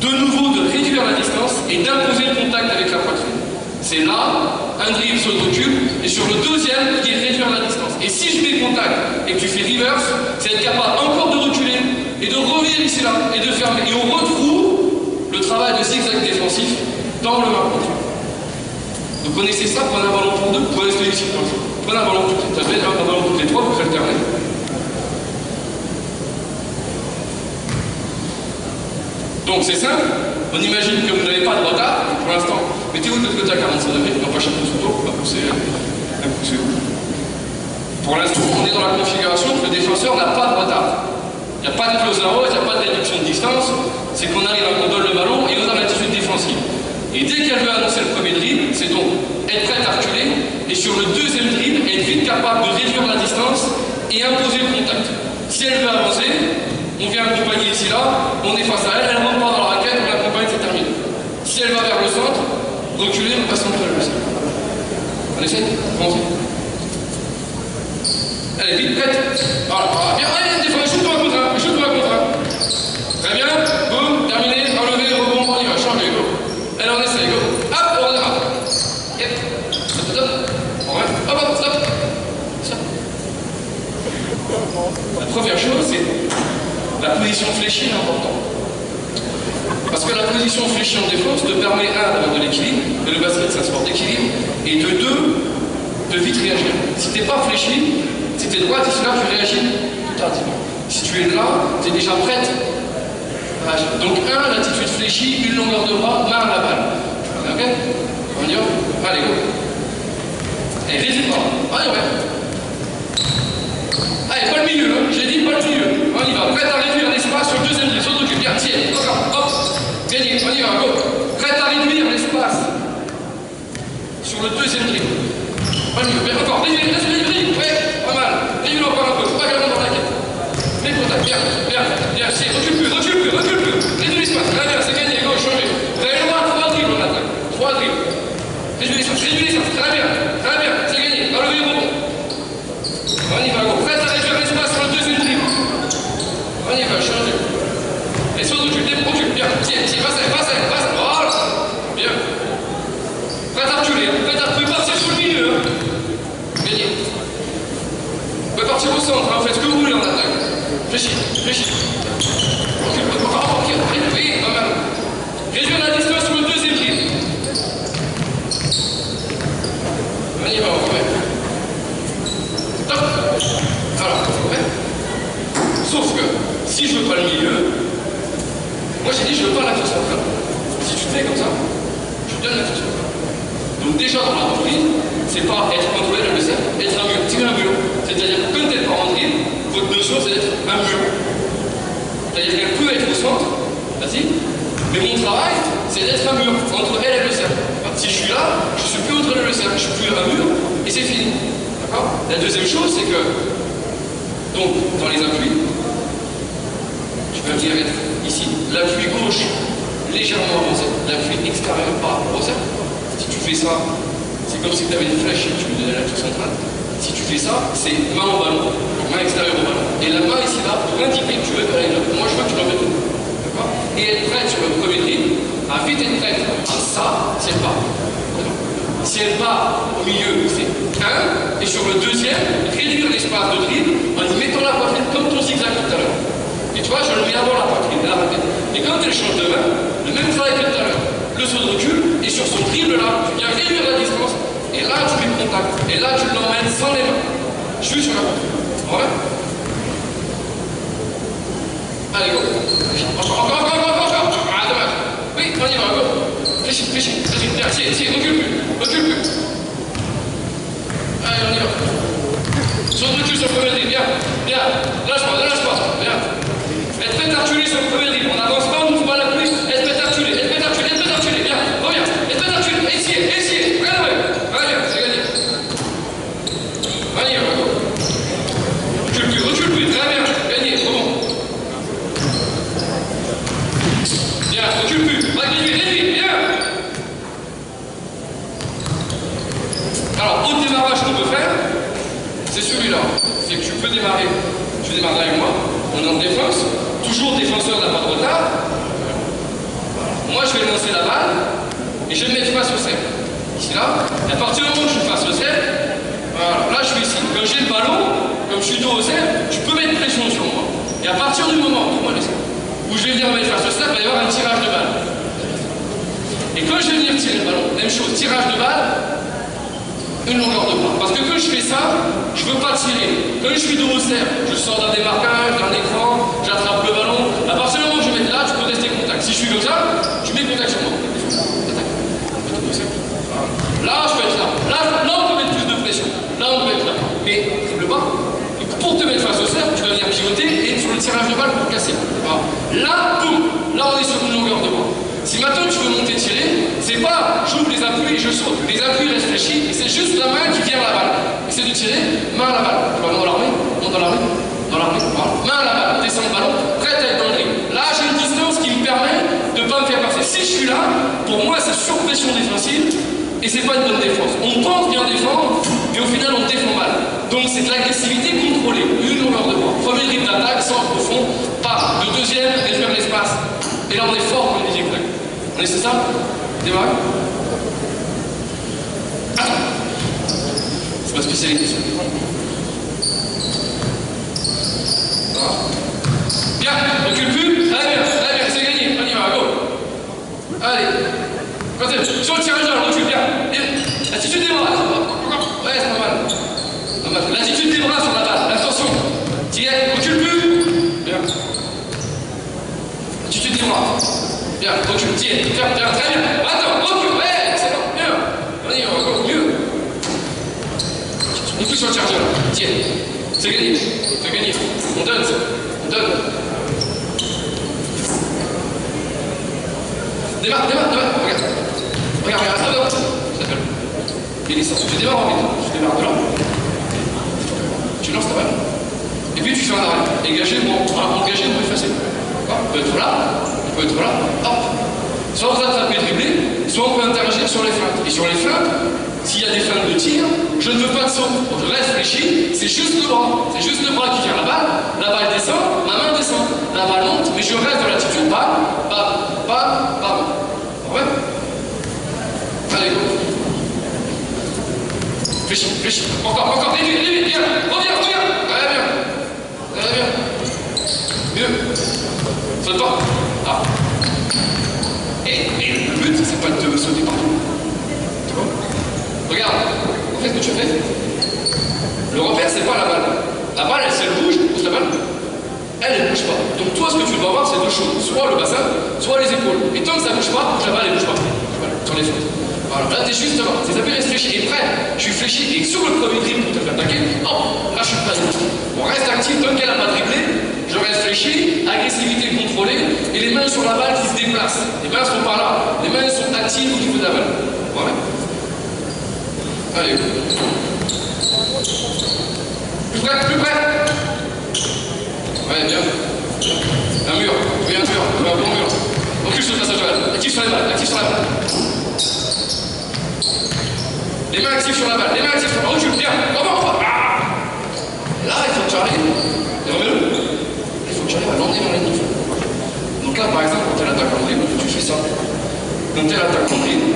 de nouveau de réduire la distance et d'imposer le contact avec la poitrine. C'est là, un dribble sur le recul, et sur le deuxième, qui est réduire la distance. Et si je mets contact et que tu fais reverse, c'est être capable encore de reculer et de revenir ici là et de fermer. Et on retrouve le travail de zigzag défensif dans le 1 contre 1. Vous connaissez ça, prenez un ballon pour 2, vous pouvez rester ici. Prenez un ballon toutes les 3, un ballon toutes les 3, vous faites alterner. Donc c'est simple, on imagine que vous n'avez pas de retard, pour l'instant, mettez-vous de l'autre côté à 45 degrés, non pas chaque coup sous l'eau, on va pousser un pousser. Pour l'instant, on est dans la configuration que le défenseur n'a pas de retard. Il n'y a pas de close out, il n'y a pas de réduction de distance, c'est qu'on arrive à qu'on donne le ballon et on a l'attitude défensive. Et dès qu'elle veut annoncer le premier dribble, c'est donc être prête à reculer, et sur le deuxième dribble, être vite capable de réduire la distance et imposer le contact. Si elle veut avancer, on vient accompagner ici là, on est face à elle, elle ne rentre pas dans la raquette, on l'accompagne, c'est terminé. Si elle va vers le centre, reculer, on passe entre le centre. On essaie? Allons-y. Allez, vite, prête. Voilà, bien, allez, défense, shoot-toi un contre un, shoot-toi un contre un. Très bien, boum, terminé, relevé, rebond, on y va, changer, go. Allez, on essaye, go. Hop, on redémarre. Yep. Stop, stop, on reste. Hop, hop, stop. Stop. La première chose, c'est la position fléchie est importante. Parce que la position fléchie en défense te permet, 1, d'avoir de l'équilibre, et le basket c'est un sport d'équilibre, et de 2, de vite réagir. Si tu n'es pas fléchi, si tu es droit, ici là, tu réagis plus tardivement. Si tu es là, tu es déjà prête à agir. Donc, l'attitude fléchie, une longueur de bras, main à la balle. Ok? On y va? Allez, go. Et résiste pas. Allez, ouais. Allez, pas le milieu, hein. J'ai dit pas le milieu. On y va. Prête à réduire l'espace sur le deuxième dribble. Saute au cul. Bien, tiens. Encore. Hop. Gagné. On y va. Go. Prête à réduire l'espace sur le deuxième dribble. On y va. Bien, encore. Réduire. Ouais. Pas mal. Réduire encore un peu. Pas gamin dans la quête. Mets contact. Bien. Bien. Bien. Tiens. Recule plus. Réduire l'espace. Là, bien. C'est gagné. Go. Changez. Vous avez le droit à 3 dribbles en attaque. 3 dribbles. Réduire l'espace. Très bien. Très bien. C'est gagné. Dans le rebond. On y va. Go. Prête à réduire l'espace sur le deuxième dribble. On y va. Changez. Et sur le recul. Recule. Bien. Tiens. Passe. Voilà. Bien. Prête à reculer. Prête à partir sur le milieu. Gagné. Vous pouvez partir au centre. Faites ce que vous voulez en attaque. Réfléchis. Recule. Encore. Oui, pas mal. Réduire la distance sur le deuxième dribble. On y va, on va. Top. Alors, ouais. Sauf que, si je veux pas le milieu, moi j'ai dit je veux pas l'action centrale. Si tu te fais comme ça, je te donne l'action centrale. Donc déjà dans la doctrine, c'est pas être contrôlé le cercle, être un mur, tirer un mur. C'est-à-dire que quand t'es pas rentré, votre notion c'est d'être un mur. C'est-à-dire qu'elle peut être au centre, vas-y, mais mon travail c'est d'être un mur entre elle et le cercle. Si je suis là, je suis plus entre le cercle, je suis plus un mur, et c'est fini. D'accord? La deuxième chose, c'est que, donc, dans les appuis, tu peux venir être ici, l'appui gauche légèrement avancé, l'appui extérieur par rapport au cercle. Si tu fais ça, c'est comme si tu avais une flèche et tu lui donnais l'action centrale. Si tu fais ça, c'est main au ballon, main extérieure au ballon. Et la main ici là pour indiquer que tu veux aller là. Moi je veux que tu l'emmènes où. D'accord? Et être prête sur le premier dribble, à vite être prête à ça, si elle part. Si elle part au milieu, c'est 1, et sur le deuxième, réduire l'espace de dribble en y mettant la poitrine comme ton zigzag tout à l'heure. Et tu vois, je le mets avant la poitrine, la raquette. Et quand elle change de main, le même travail que tout à l'heure. Le saut de recul, et sur son dribble là, tu viens réduire la distance, et là tu mets le contact, et là tu l'emmènes sans les mains. Je suis sur la poitrine. Ouais. Allez, go. Encore. Ah, dommage. Oui, on y va, go. Réfléchis. Bien, si, recule plus. Allez, on y va. Sur le recul sur le premier dribble, bien. Lâche pas. Bien. Être prêt à reculer sur le premier dribble. On n'avance pas, on ne fout pas la pluie. Être prêt à reculer. Bien, reviens. Être prêt à reculer. Essayez. Allez, c'est gagné. On y va, go. Recule plus. Très bien. Gagné, trop bon. Bien, recule plus. Réduis. Bien. Alors, autre démarrage qu'on peut faire, c'est celui-là. C'est que tu peux démarrer. Tu démarres avec moi. On est en défense. Toujours défenseur n'a pas de retard. Moi, je vais lancer la balle et je vais me mettre face au cercle. Ici, là. Et à partir du moment où je suis face au cercle, voilà, là, je suis ici. Quand j'ai le ballon, comme je suis dos au cercle, je peux mettre pression sur moi. Et à partir du moment où je vais venir me mettre face au cercle, il va y avoir un tirage de balle. Et quand je vais venir tirer le ballon, même chose, tirage de balle, une longueur de bras. Parce que quand je fais ça, je ne veux pas tirer. Quand je suis dos au cercle, je sors d'un démarquage, d'un écran, j'attrape le ballon. À partir du moment où je vais mettre là, tu peux rester contact. Si je suis comme ça, tu mets contact sur moi. Là, je peux être là. Là, on peut mettre plus de pression. Là, on peut être là. Mais dribble pas. Et pour te mettre face au cercle, tu vas venir pivoter et sur le tirage de balle pour casser. Voilà. Là, boum. Là, on est sur une longueur de bras. Si maintenant tu veux monter tirer, c'est pas j'ouvre les appuis et je saute. Les appuis restent fléchis et c'est juste la main qui vient à la balle. Essaie de tirer, main à la balle. Tu vas dans l'armée, monte dans l'armée, voilà. Main à la balle, descends le ballon, prête à être dans le dribble. Là, j'ai une distance qui me permet de ne pas me faire passer. Si je suis là, pour moi, c'est surpression défensive et c'est pas une bonne défense. On pense bien défendre, mais au final, on défend mal. Donc, c'est de l'agressivité contrôlée. Une longueur de bras. Premier dribble d'attaque, centre au fond, pas. Le deuxième, réduire l'espace. Et là, on est fort comme les zigzags. On est, c'est ça? Démarre. C'est ma spécialité, ça. Voilà. Bien, recule plus. Très bien, c'est gagné. On y va, go. Allez. Sur le tirage, recule bien. Attitude démarrage. Ouais, c'est pas mal. recule, tiens, tiens, très bien. Attends, recule, ouais, excellent, bien. Allez, encore mieux. On pousse sur le chargeur, tiens. C'est gagné, c'est gagné. On donne ça, on donne. Démarre, regarde. Regarde, attends. Ça s'appelle. Il est sorti, tu démarres en vite. Tu démarres de là. Tu lances ta balle. Et puis tu fais un arrêt. Engager pour effacer. On peut être là, hop. Soit on peut attraper et dribbler, soit on peut interagir sur les feintes. Et sur les feintes, s'il y a des feintes de tir, je ne veux pas de saut. Je réfléchis, c'est juste le bras. C'est juste le bras qui tient la balle descend, ma main descend. La balle monte, mais je reste dans l'attitude. Bam. Ouais. Allez, go. Réfléchis. Encore, réduis, bien. Reviens. Allez, bien. Mieux. Saute pas. Ah. Et le but, c'est pas de te sauter partout. C'est bon? Regarde. En fait, ce que tu fais, le repère, c'est pas la balle. La balle, si elle bouge, pousse la balle. Elle bouge pas. Donc toi, ce que tu dois avoir, c'est deux choses. Soit le bassin, soit les épaules. Et tant que ça bouge pas, la balle, elle bouge pas. Voilà, sur les fautes. Voilà, là, t'es juste là. Tes appuis restent fléchis. Et prêt, je suis fléchi. Et sur le premier dribble pour te faire attaquer, hop, là, je suis pas du tout. On reste actif, tant qu'elle n'a pas dribblé, je reste fléchi, agressivité contrôlée, et les mains sur la balle qui se déplacent. Les mains sont pas là. Les mains sont actives au niveau de la balle. Voilà. Allez. Plus près. Ouais, bien. Un mur. Oui, un bon mur. Recule sur le passage de balle. Actif sur la balle. Les mains actives sur la balle. Recule, bien. Remonte. Là, il faut que tu arrives. Remets-le. Il faut que tu arrives à l'emmener dans la ligne de fond. Donc là, par exemple, quand tu es à l'attaque en dribble, tu fais ça. Quand tu es à l'attaque en dribble,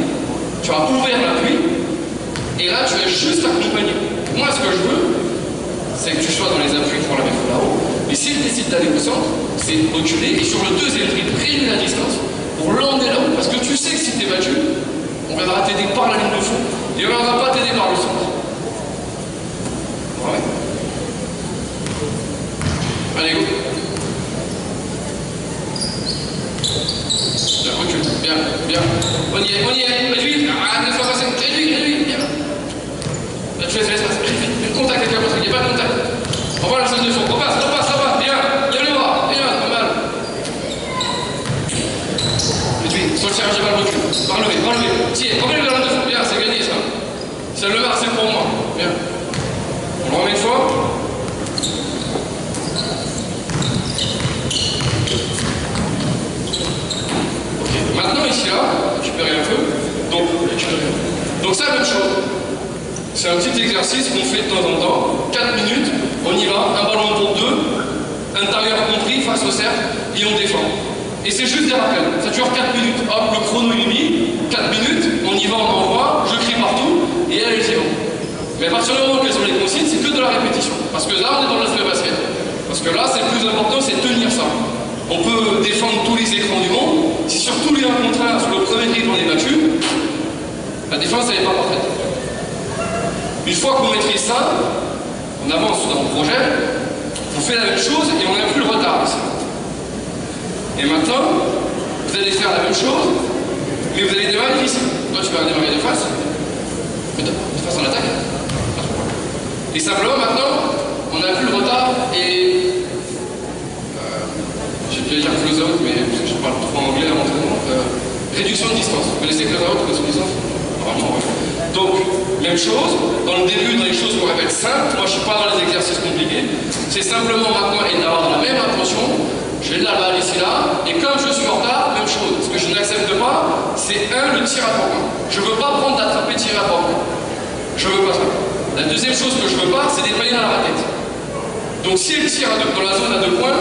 tu vas ouvrir l'appui. Et là, tu es juste accompagné. Moi, ce que je veux, c'est que tu sois dans les appuis pour la mettre là-haut. Et s'il décide d'aller au centre, c'est reculer et sur le deuxième dribble, réduire la distance pour l'emmener là-haut. Parce que tu sais que si tu es battu, on viendra t'aider par la ligne de fond et on ne viendra pas t'aider par le centre. Ouais. Allez, go. Bien, recule. Bien. On y est. Réduis. Arrête de faire passer. Réduis. Bien. Là, tu laisses l'espace. Réduis. Contact avec la poitrine. Il n'y a pas de contact. On va la zone de fond. Repasse. Bien. Lève les bras. Bien. Pas mal. Réduis. Sur le tirage de balle, recule. Enlever. Tiens. Remets le ballon de fond. Bien. C'est gagné, ça. Ça le marque, c'est pour moi. Bien. On le remet une fois. Ok. Maintenant, ici, là, récupérer un peu. Donc c'est la même chose. C'est un petit exercice qu'on fait de temps en temps. 4 minutes, on y va, un ballon pour deux, intérieur compris, face au cercle, et on défend. Et c'est juste des rappels. Ça dure 4 minutes. Hop, le chrono il est mis. 4 minutes, on y va, on envoie, je crie partout, et allez-y. Mais à partir du moment quelles sont les consignes, c'est que de la répétition. Parce que là, on est dans l'aspect basket. Parce que là, c'est le plus important, c'est tenir ça. On peut défendre tous les écrans du monde. Si sur tous les 1 contre 1, sur le premier dribble, on est battu, la défense, elle n'est pas parfaite. Une fois qu'on maîtrise ça, on avance dans le projet, on fait la même chose et on n'a plus le retard ici. Et maintenant, vous allez faire la même chose, mais vous allez démarrer ici. Toi, tu vas démarrer de face en attaque. Et simplement, maintenant, on n'a plus le retard et... j'ai pu dire close out, mais parce que je parle trop anglais à l'entraînement. Réduction de distance. Vous connaissez close out, réduction de distance? Vraiment, ouais. Donc, même chose, dans le début, dans les choses qu'on répète simples, moi je ne suis pas dans les exercices compliqués, c'est simplement maintenant et d'avoir la même intention, je vais de la balle ici là, et comme je suis en retard, même chose. Ce que je n'accepte pas, c'est le tir à 3 points. Je ne veux pas prendre d'attraper tir à 3 points. Je ne veux pas ça. La deuxième chose que je ne veux pas, c'est dépailler dans la raquette. Donc si elle tire dans la zone à 2 points,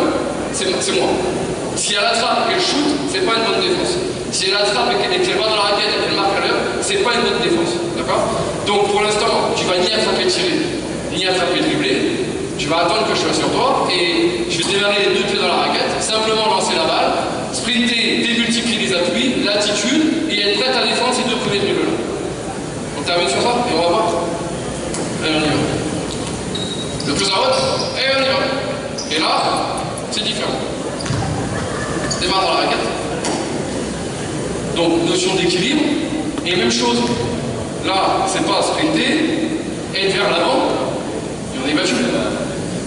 c'est moi. Si elle attrape et elle shoot, c'est pas une bonne défense. Si elle attrape et qu'elle va dans la raquette et qu'elle marque à l'heure, c'est pas une bonne défense. D'accord? Donc pour l'instant, tu vas ni attraper tirer, ni attraper dribbler. Tu vas attendre que je sois sur toi et je vais démarrer les 2 pieds dans la raquette, simplement lancer la balle, sprinter, démultiplier les appuis, l'attitude et être prête à défendre ces 2 premiers dribbles là. On termine sur ça et on va voir. Allez, on y va. Le plus à haute, et on y va. Et là, c'est différent. Démarre dans la raquette. Donc, notion d'équilibre. Et même chose, là, c'est pas sprinter, être vers l'avant, et on est battu.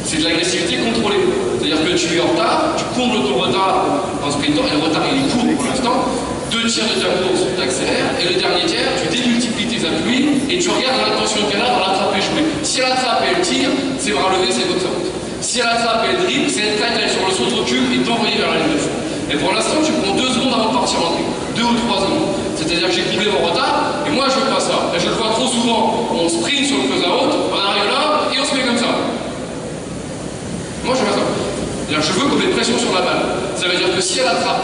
C'est de l'agressivité contrôlée. C'est-à-dire que tu es en retard, tu combles ton retard en sprintant, et le retard il est court pour l'instant. 2 tiers de ta course, tu accélères, et le dernier tiers, tu démultiplies tes appuis, et tu regardes l'intention qu'elle a dans l'attrape et jouer. Si elle attrape et elle tire, c'est bras levé, c'est votre route. Si elle attrape et elle dribble, c'est être prête à aller sur le saut de recul et t'envoyer vers la ligne de fond. Et pour l'instant, tu prends 2 secondes avant de partir en dribble. 2 ou 3 secondes. C'est-à-dire que j'ai comblé mon retard, et moi je veux pas ça. Et je le vois trop souvent, on sprint sur le close out, on arrive là, et on se met comme ça. Moi je veux pas ça. C'est-à-dire que je veux qu'on ait pression sur la balle. Ça veut dire que si elle attrape,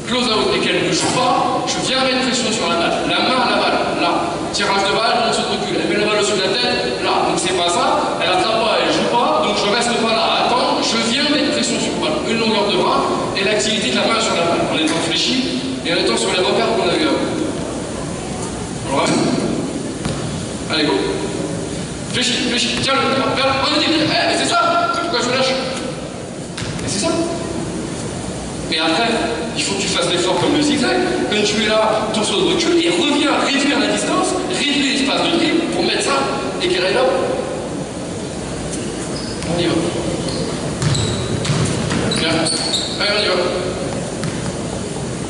close out et qu'elle ne joue pas, je viens mettre pression sur la balle. La main à la balle, là. Tirage de balle, on se recule. Elle met la balle au-dessus de la tête, là. Donc c'est pas ça. Elle attrape pas, elle joue pas. Donc je reste pas là. Attends, je viens mettre pression sur la balle. Une longueur de bras et l'activité de la main sur la balle. En étant fléchi et en étant sur les repères qu'on a vu avant. On le ramène. Allez, go. Fléchi, fléchi. Tiens, on est dit. Mais c'est ça. Pourquoi je lâche? Et c'est ça. Et après, il faut que tu fasses l'effort comme le zigzag. Quand tu es là, ton saut de recul, et reviens réduire la distance, réduire l'espace de dribble pour mettre ça et qu'elle aille là. On y va. Bien. Allez, on y va.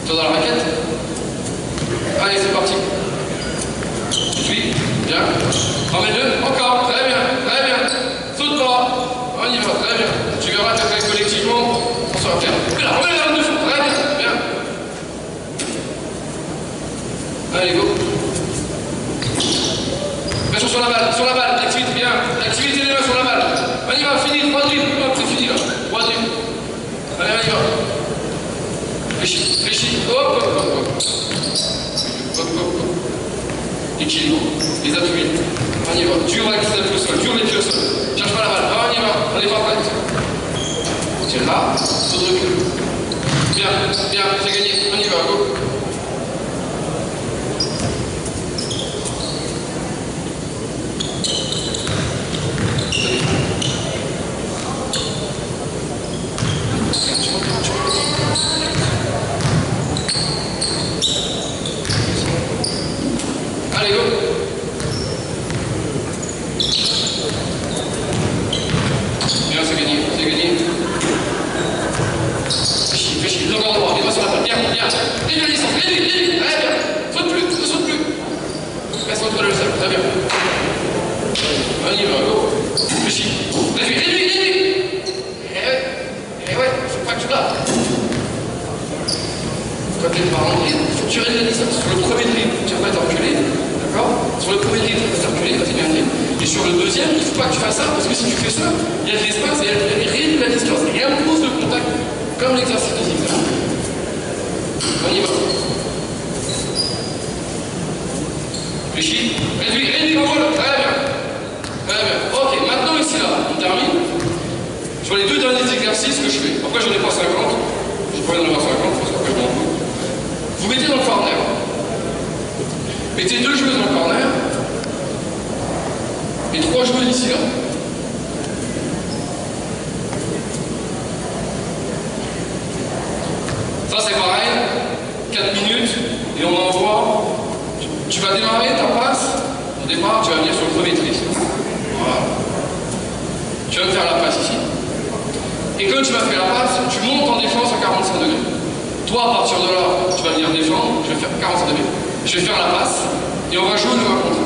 Toi dans la raquette. Allez, c'est parti. Suis. Bien. Remets 2. Encore. Très bien. Très bien. Saute pas. On y va. Très bien. Tu verras qu'après, collectivement, on sera bien. Là, remets la ligne de fond. Très bien. Bien. Allez, go. Pression sur la balle, l'activité, bien. L'activité des mains sur la balle. On y va, fini, 3 dribbles. Hop, c'est fini là. 3 dribbles. Allez, on y va. Réfléchis, réfléchis. Hop, hop, hop, hop. Hop, hop, hop. Équilibre. Les appuis. On y va. Dur avec les appuis au sol, dur les pieds au sol. Cherche pas la balle. On y va. On est pas prêt. Tiens là, saut de recul. Bien, bien, c'est gagné. On y va, go. Allez, go. Bien, c'est gagné, c'est gagné. Fléchis, le bord droit, les mains sur la balle. Bien, bien. Réduis la distance, réduis. Très bien. Saute plus, ne saute plus. Reste entre le sol, très bien. On y va, go. Fléchis. Réduis. Eh ouais, faut pas que tu l'as. Quand t'es pas en dribble, il faut que tu réduis la distance. Sur le premier dribble, tu vas pas t'enculer. D'accord? Sur le premier dribble, tu vas t'enculer, vas-y bien dribble. Et sur le deuxième, il ne faut pas que tu fasses ça, parce que si tu fais ça, il y a de l'espace et elle réduit la distance. Et impose le contact, comme l'exercice de zigzag. On y va. Réfléchis. Réduis, envole. Très bien. Très bien. Ok, maintenant ici là, on termine. Sur les 2 derniers exercices que je fais. Après, j'en ai pas 50. Je pourrais en avoir 50, parce que je m'en fous. Vous mettez dans le corner. Mettez 2 joueuses dans le corner. Et 3 joueuses ici là. Ça c'est pareil. 4 minutes. Et on envoie. Tu vas démarrer ta passe. Au départ, tu vas venir sur le premier tri. Voilà. Tu vas me faire la passe ici. Et quand tu m'as fait la passe, tu montes en défense à 45 degrés. Toi, à partir de là, tu vas venir défendre, je vais faire 45 degrés. Je vais faire la passe, et on va jouer le 1 contre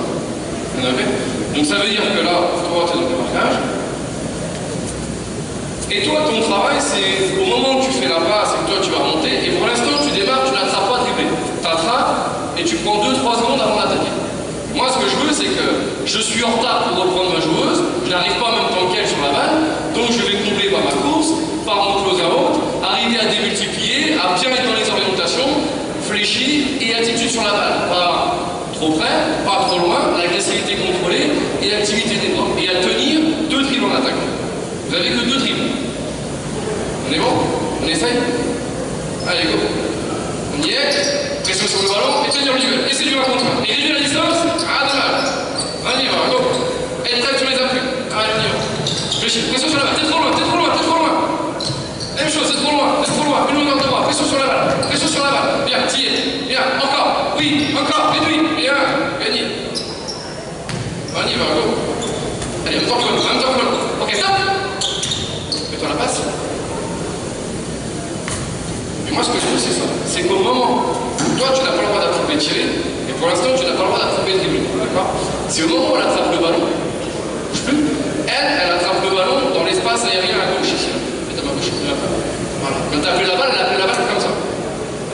1. Donc ça veut dire que là, toi, tu es dans le démarquage. Et toi, ton travail, c'est au moment que tu fais la passe et que toi, tu vas remonter, et pour l'instant, tu démarres, tu n'attrapes pas dribbler. Tu attrapes, et tu prends 2-3 secondes avant d'attaquer. Moi, ce que je veux, c'est que je suis en retard pour reprendre ma joueuse, je n'arrive pas en même temps qu'elle sur la balle, donc je vais combler par ma course, par mon close-out, arriver à démultiplier, à bien être dans les orientations, fléchi et attitude sur la balle. Pas trop près, pas trop loin, l'agressivité contrôlée et l'activité des bras. Et à tenir 2 dribbles en attaque. Vous avez que 2 dribbles. On est bon? On essaye? Allez, go. On y est. Pression sur le ballon et tenir le duel. Et c'est du 1 contre 1. Et réduire la distance, ah dommage. On y va, go. Être prêt sur les appuis. Allez, on y va. Fléchis. Pression sur la balle. T'es trop loin. Même chose, c'est trop loin, une longueur de bras, pression sur la balle, bien, tire, bien, encore, oui, encore, réduit, bien, gagné. On y va, go. Allez, en même temps que l'autre, ok, stop. Mets-toi la passe. Et moi, ce que je veux, c'est ça, c'est qu'au moment où toi, tu n'as pas le droit d'attraper et tirer, et pour l'instant, tu n'as pas le droit d'attraper et dribbler, d'accord? C'est au moment où elle attrape le ballon, bouge plus, elle attrape le ballon dans l'espace aérien à gauche, ici, là. Voilà. Quand tu as appelé la balle, elle a appelé la balle comme ça.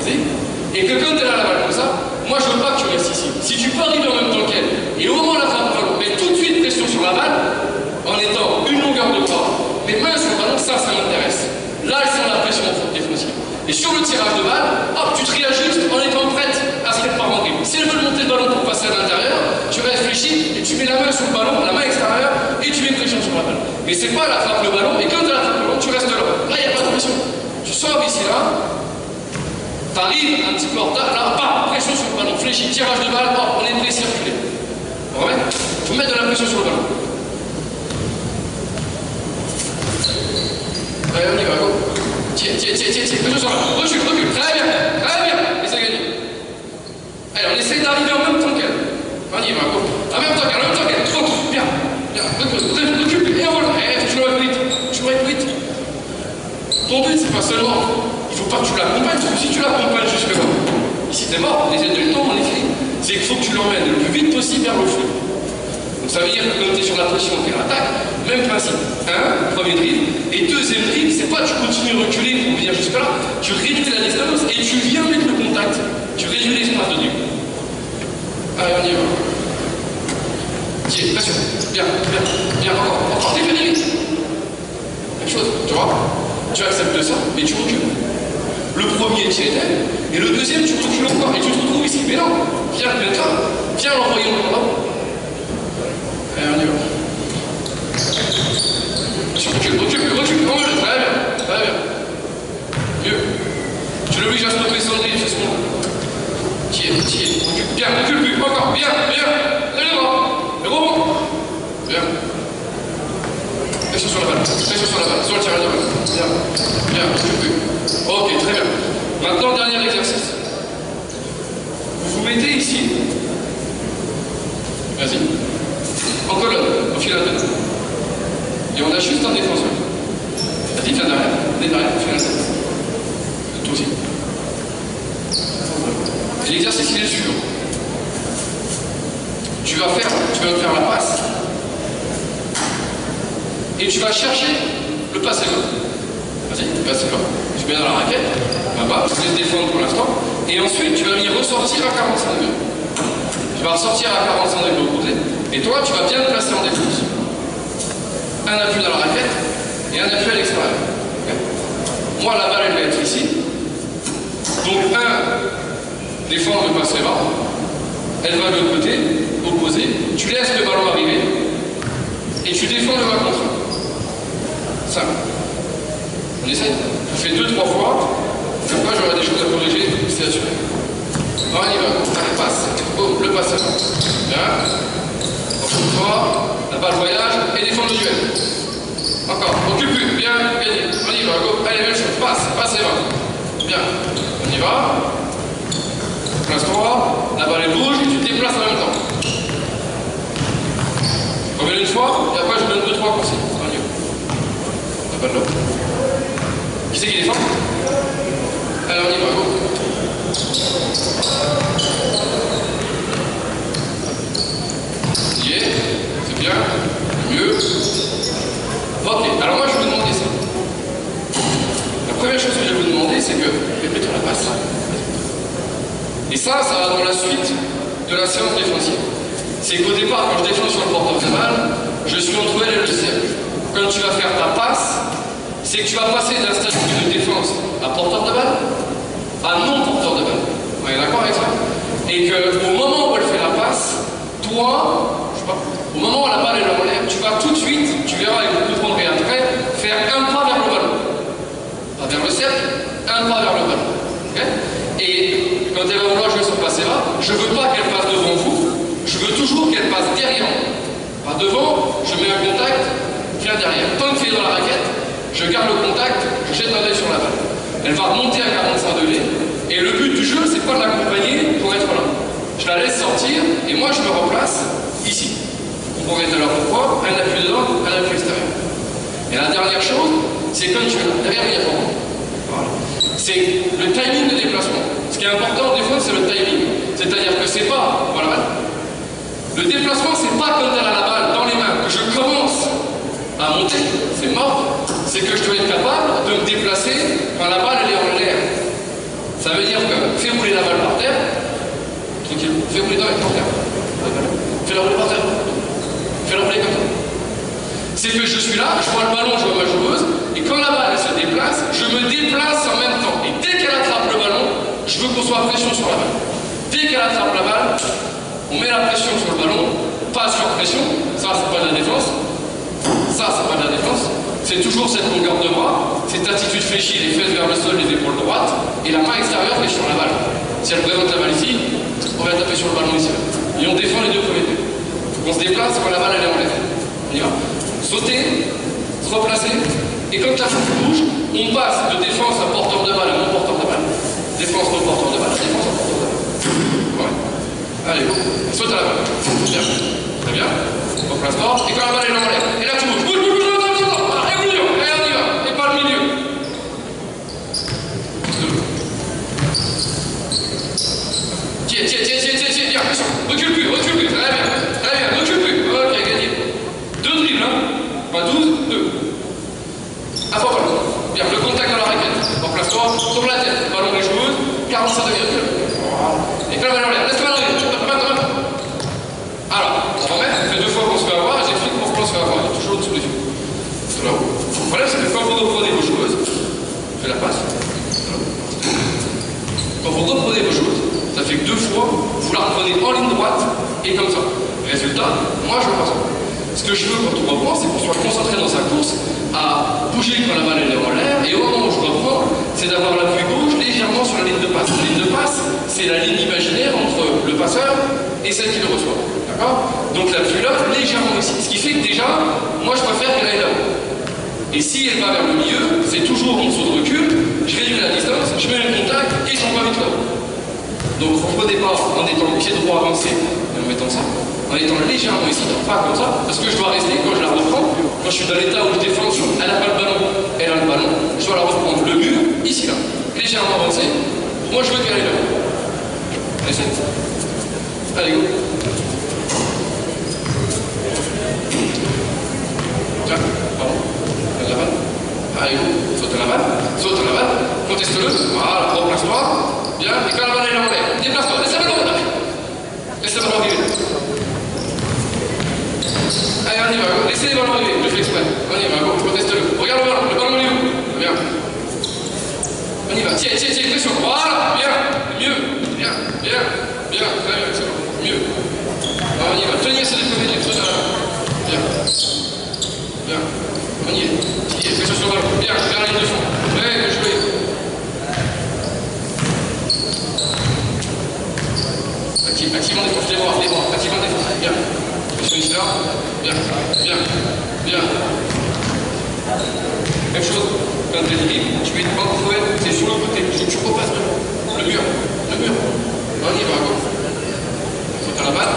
Vas-y. Et que quand elle a la balle comme ça, moi je veux pas que tu restes ici. Si tu peux arriver en même temps qu'elle, et au moment où elle attrape le ballon, mets tout de suite pression sur la balle, en étant une longueur de bras, les mains sur le ballon, ça m'intéresse. Là, elles sont la pression défensive. Et sur le tirage de balle, hop, tu te réajustes en étant prête à se mettre par en dribble. Si elle veut monter le ballon pour passer à l'intérieur, tu réfléchis et tu mets la main sur le ballon, la main extérieure, et tu mets pression sur la balle. Mais c'est pas elle attrape le ballon, et quand elle attrape le ballon, tu restes là. Là, il n'y a pas de pression. Tu sors ici, là, tu arrives un petit peu en retard, là, bam, pression sur le ballon, fléchi, tirage de balle, hop, on est prêt à circuler. Ouais. Il faut mettre de la pression sur le ballon. Allez, on y va, go. Tiens, pression sur la balle. Recule, très bien, et c'est gagné. Allez, on essaye d'arriver en même temps qu'elle. On y va, go. En même temps qu'elle, trop, bien, recule, et on va. Tu le vas vite. Ton but, c'est pas seulement, il faut pas que tu l'accompagnes, parce que si tu l'accompagnes jusque-là, ici t'es mort, les aides de temps, on est fini. C'est qu'il faut que tu l'emmènes le plus vite possible vers le feu. Donc ça veut dire que quand tu es sur la pression, tu es en attaque, même principe. Premier dribble. Et deuxième dribble, c'est pas tu continues à reculer pour venir jusque-là, tu réduis la distance et tu viens mettre le contact. Tu réduis l'espace de dribble. Allez, on y va. Tiens, pression. Bien, encore. Défini. Même chose, tu vois. Tu acceptes ça et tu recules. Le premier, tu étais, et le deuxième, tu recules encore, et tu te retrouves ici. Mais non, viens le mettre là, viens l'envoyer au combat. Allez, on y va. Tu recules, très bien. Mieux. Tu l'obliges à stopper son dribble, c'est ce qu'on veut. Tiens, recule plus, encore, bien, allez, le rebond. Bien. Pression sur la balle, sur le tirage de balle. Bien, ok, très bien. Maintenant, dernier exercice. Vous vous mettez ici. Vas-y. En colonne, au fil à tête. Et on a juste un défenseur. Vas-y, viens derrière, au fil à tête. Toi aussi. Et l'exercice, il est suivant. Tu vas me faire la passe. Et tu vas chercher le passé là. Vas-y, passé là. Tu mets dans la raquette, là-bas, je laisse défendre pour l'instant. Et ensuite, tu vas venir ressortir à 45 degrés. Tu vas ressortir à 45 degrés opposé. Et toi, tu vas bien te placer en défense. Un appui dans la raquette et un appui à l'extérieur. Okay. Moi, la balle, elle va être ici. Donc, défendre le passé là. Elle va de l'autre côté, opposé. Tu laisses le ballon arriver. Et tu défends le bas contre un. Simple. On essaye. Tu fais 2-3 fois. Comme quoi j'aurai des choses à corriger, c'est assuré. On y va. Allez, passe. Boum, le passeur. Bien. Toi, la balle voyage et défend le duel. Encore. Occupe plus. Bien. Gagné. On y va. Go. Allez, même chose. Passe et va. Bien. On y va. Place-toi. La balle elle bouge et tu te déplaces en même temps. Remets une fois, et après je donne 2-3 conseils. On pas de l'eau. Qui c'est qui défend? Alors on y va, go. Y est, c'est bien, mieux. Ok, alors moi je vais vous demander ça. La première chose que je vais vous demander, c'est que répétons la passe. Et ça va dans la suite de la séance défensive. C'est qu'au départ, quand je défends sur le porteur de balle, je suis entre elle et le cercle. Quand tu vas faire ta passe, c'est que tu vas passer d'un statut de défense à porteur de balle à non porteur de balle. On est d'accord avec ça? Et qu'au moment où elle fait la passe, toi, je sais pas, au moment où la balle est en l'air, tu vas tout de suite, tu verras, et vous comprendrez après, faire un pas vers le ballon. Pas vers le cercle, un pas vers le ballon. Okay? Et quand elle va vouloir jouer ce passé-là, je ne veux pas qu'elle passe devant vous. Je veux toujours qu'elle passe derrière. Pas devant, je mets un contact, viens derrière. Tant que tu es dans la raquette, je je garde le contact, je jette un œil sur la balle. Elle va remonter à 45 degrés, et le but du jeu, c'est pas de l'accompagner pour être là. Je la laisse sortir, et moi je me replace ici. Vous comprendrez tout à l'heure pourquoi, un appui dedans, un appui extérieur. Et la dernière chose, c'est quand tu es là, derrière il y a pas. Voilà. C'est le timing de déplacement. Ce qui est important des fois, c'est le timing. C'est-à-dire que c'est pas, voilà, le déplacement, c'est pas quand elle a la balle dans les mains, que je commence à monter, c'est mort. C'est que je dois être capable de me déplacer quand la balle elle est en l'air. Ça veut dire que fais rouler la balle par terre, tranquille, fais rouler dans par terre. Fais-la rouler par terre. Fais-la rouler comme ça. C'est que je suis là, je vois le ballon, je vois ma joueuse, et quand la balle elle se déplace, je me déplace en même temps. Et dès qu'elle attrape le ballon, je veux qu'on soit à pression sur la balle. Dès qu'elle attrape la balle, on met la pression sur le ballon, pas sur pression, ça c'est pas de la défense, ça c'est pas de la défense, c'est toujours cette longueur de bras, cette attitude fléchie, les fesses vers le sol, les épaules droites, et la main extérieure est sur la balle. Si elle présente la balle ici, on va taper sur le ballon ici. Et on défend les deux premiers pieds. On se déplace quand la balle elle est en l'air. On y va. Sauter, se replacer, et quand la foule bouge, on passe de défense à porteur de balle à non porteur de balle. Défense non porteur de balle, défense à porteur de balle. Ouais. Allez, saute à la balle. Bien. Très bien. Replace-toi. Et quand la balle est en l'air. Et là tu bouges. Bouge, bouge, bouge, bouge, bouge. Voilà, et bouge. Et on y va. Et pas le milieu. Tiens. Bien. Recule plus. Très bien. Recule plus. Ok, gagné. 2 dribbles, hein. Pas 12, 2. À fois ballon. Bien, le contact dans la raquette. Replace-toi. Tourne la tête. Ballon des joueuses. 45 degrés. Et quand la balle en l'air. Laisse la balle en l'air. Alors, on remet, ça fait 2 fois qu'on se fait avoir, et j'explique pourquoi on se fait avoir. Il y a toujours une solution. C'est là-haut. Le problème, c'est que quand vous reprenez vos joueuses, je fais la passe. Quand vous reprenez vos joueuses, ça fait que 2 fois, vous la reprenez en ligne droite, et comme ça. Résultat, moi je passe. Ce que je veux quand on reprend, c'est qu'on soit concentré dans sa course, à bouger quand la balle est en l'air, et au moment où je reprends, c'est d'avoir l'appui gauche légèrement sur la ligne de passe. La ligne de passe, c'est la ligne imaginaire entre le passeur et celle qui le reçoit. D'accord? Donc l'appui là, légèrement ici. Ce qui fait que déjà, moi je préfère qu'elle aille là-haut. Et si elle va vers le milieu, c'est toujours en dessous de recul, je réduis la distance, je mets le contact et j'envoie vite là-haut. Donc vous ne reprenez pas en étant le pied droit avancé, et en mettant ça, en étant légèrement ici, pas comme ça, parce que je dois rester quand je la reprends, quand je suis dans l'état où je défends, elle n'a pas le ballon, elle a le ballon, je dois la reprendre le mur, ici là, légèrement avancé, moi je veux qu'elle aille là-haut. Allez, allez, go. Tiens, pardon, la balle. Allez, go, saute la balle, conteste-le, voilà, replace-toi, bien, et quand la balle est en l'air, déplace-toi, laisse la balle en l'air. Laisse la balle arriver. Allez, on y va, laissez les ballons arriver, je fais exprès. On y va, go, conteste-le. Regarde le ballon est où? Bien. On y va, tiens, pression, voilà, bien, mieux, bien, très bien, c'est bon, mieux. On y va, tenir sur les premiers pieds, bien, on y est, pression sur le ballon, bien, vers la ligne de fond, bien joué. Activement défense, les bras, activement défense, bien. Pression ici là, bien. Même chose, quand tu es dribble, tu mets pas de fouet, c'est sur le côté, tu repasses le mur. On y va, go. Saute à la balle.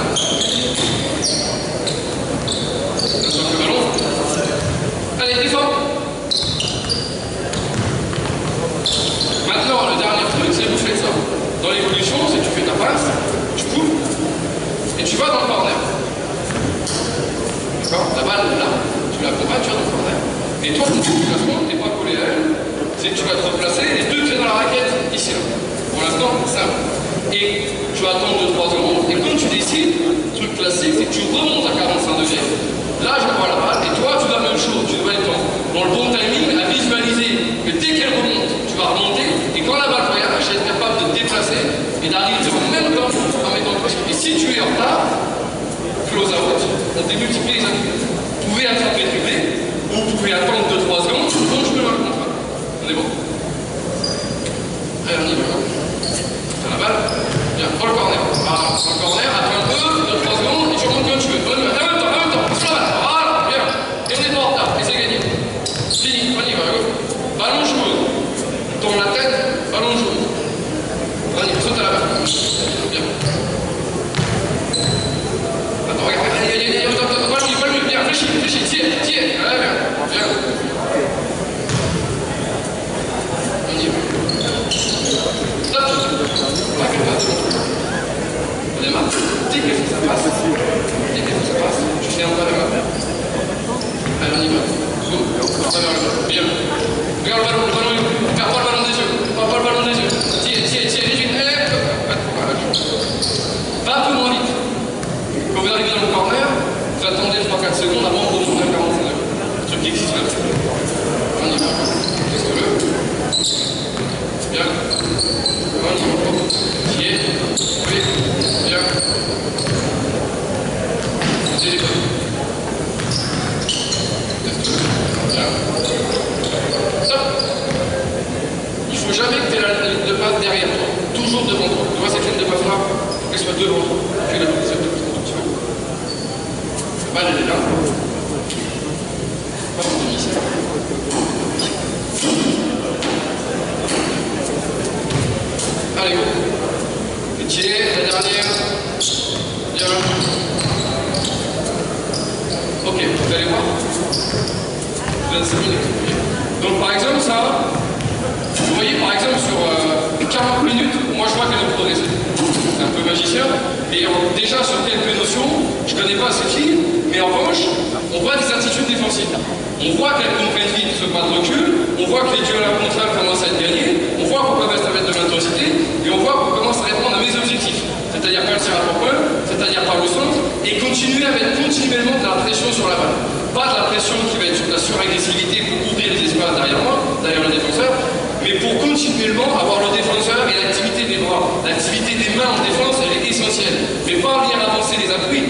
Saute le ballon. Allez, défends. Maintenant, le dernier truc, c'est vous faites ça. Dans l'évolution, c'est que tu fais ta passe, tu coupes, et tu vas dans le corner. D'accord? La balle est là, tu l'accompagnes, tu vas dans le corner. Et toi, ton déplacement, tu n'es pas collé à elle, c'est que tu vas te replacer les 2 pieds dans la raquette, ici là. Pour l'instant, ça. Et tu vas attendre 2-3 secondes, et quand tu décides, truc classique, c'est que tu remontes à 45 degrés. Là, je vois la balle, et toi, tu dois la même chose, tu dois être dans le bon timing, à visualiser que dès qu'elle remonte, tu vas remonter, et quand la balle voyage, être capable de te déplacer et d'arriver en même temps en mettant le pression. Et si tu es en retard, close out, on démultiplie les activités. Vous pouvez attraper le triplé, ou vous pouvez attendre 2-3 secondes, donc je peux dans le contrat. On est bon? Allez, on y va. T'as la balle? Bien, prends le corner. Voilà, prends le corner, attends un peu, 2-3 secondes, et tu remontes comme tu veux. En même temps, sur la balle. Voilà, bien. Et on est ça vers le ballon. Bien. Regarde le ballon, regarde pas le ballon des yeux. Pas le ballon des yeux. Tiens, vite. Va un peu moins vite. Quand vous arrivez dans le corner, vous attendez 3-4 secondes avant de remonter à 45 degrés. Un truc qui existe même. On y va. Teste-le. Bien. On y va. Qui est. Oui. Bien. Téléphone. Bien. Stop. Il ne faut jamais que tu aies la ligne de passe derrière toi. Toujours devant toi. Tu vois cette ligne de passe là? Il faut qu'elle soit devant toi. Tu la positionnes de plus en plus. La balle elle est là. Pas en demi. Allez, go. Tiens, la dernière. Bien. Ok, vous allez voir. 25 minutes. Donc par exemple ça, vous voyez par exemple sur 40 minutes, moi je vois qu'elle a progressé. C'est un peu magicien. Et déjà sur quelques notions, je ne connais pas ces filles, mais en revanche, on voit des attitudes défensives. On voit qu'elles comprennent vite ce pas de recul, on voit que les duels à contraire commencent à être gagnés, on voit qu'on commence à mettre de l'intensité, et on voit qu'on commence à répondre à mes objectifs. C'est-à-dire pas le tir à 3 points, c'est-à-dire pas le centre, et continuer à mettre continuellement de la pression sur la balle. Pas de la pression qui va être sur de la suragressivité pour ouvrir les espaces derrière moi, derrière le défenseur, mais pour continuellement avoir le défenseur et l'activité des bras. L'activité des mains en défense, elle est essentielle. Mais pas venir avancer les appuis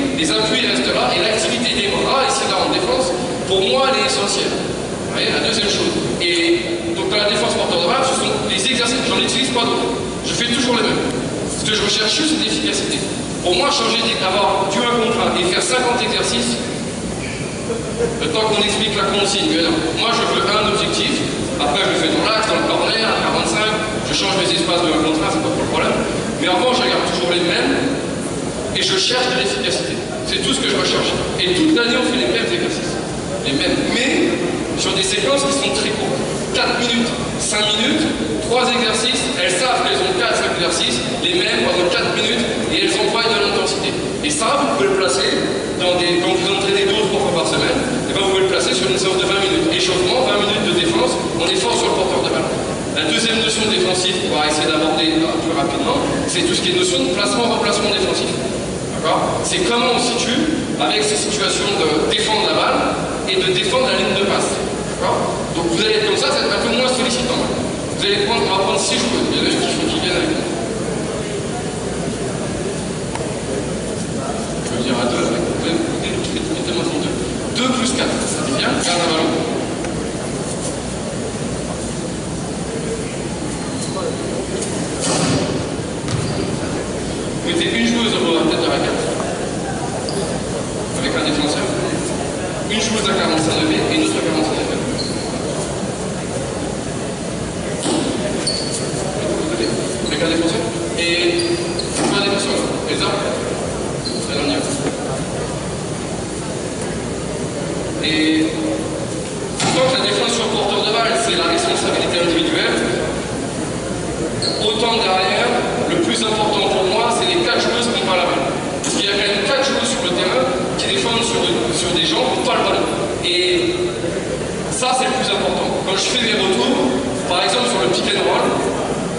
restent là, et l'activité des bras, ici là en défense, pour moi, elle est essentielle. Vous voyez, la deuxième chose. Et donc dans la défense porteur de balle, ce sont les exercices, j'en utilise pas d'autres. Je fais toujours les mêmes. Ce que je recherche, c'est l'efficacité. Pour moi, avoir du 1 contre 1 et faire 50 exercices, le temps qu'on explique la consigne, moi je veux un objectif, après je le fais dans l'axe, dans le corner, à 45, je change mes espaces de 1 contre 1, c'est pas trop le problème. Mais en revanche, je regarde toujours les mêmes et je cherche de l'efficacité. C'est tout ce que je recherche. Et toute l'année, on fait les mêmes exercices. Les mêmes. Mais sur des séquences qui sont très courtes. 4 minutes, 5 minutes, 3 exercices, elles savent qu'elles ont 4-5 exercices, les mêmes pendant 4 minutes, et elles envoient de l'intensité. Et ça, vous pouvez le placer quand vous entraînez 2 ou 3 fois par semaine, et bien vous pouvez le placer sur une séance de 20 minutes. Échauffement, 20 minutes de défense, on est fort sur le porteur de balle. La deuxième notion défensive qu'on va essayer d'aborder plus rapidement, c'est tout ce qui est notion de placement-remplacement défensif. D'accord? C'est comment on se situe avec ces situations de défendre la balle et de défendre la ligne de passe. D'accord? Donc vous allez être comme ça va être un peu moins sollicitant. Vous allez on va prendre 6 joueurs. Il y en a qui viennent avec moi. Je veux dire à 2, mettez-moi sur 2. 2 plus 4, ça dit bien, garde un ballon. Vous mettez une joueuse au tête de raquette, avec un défenseur, une joueuse à 45 degrés et une autre à 45 degrés. Avec un défenseur et un défenseur là. Les armes. Allez, on y va. Et tant que la défense sur porteur de balle, c'est la responsabilité individuelle, autant derrière, le plus important pour moi, c'est les 4 joueuses qui n'ont pas la balle. Parce qu'il y a quand même 4 joueuses sur le terrain qui défendent sur des gens qui n'ont pas le ballon. Et ça, c'est le plus important. Quand je fais mes retours, par exemple sur le pick and roll,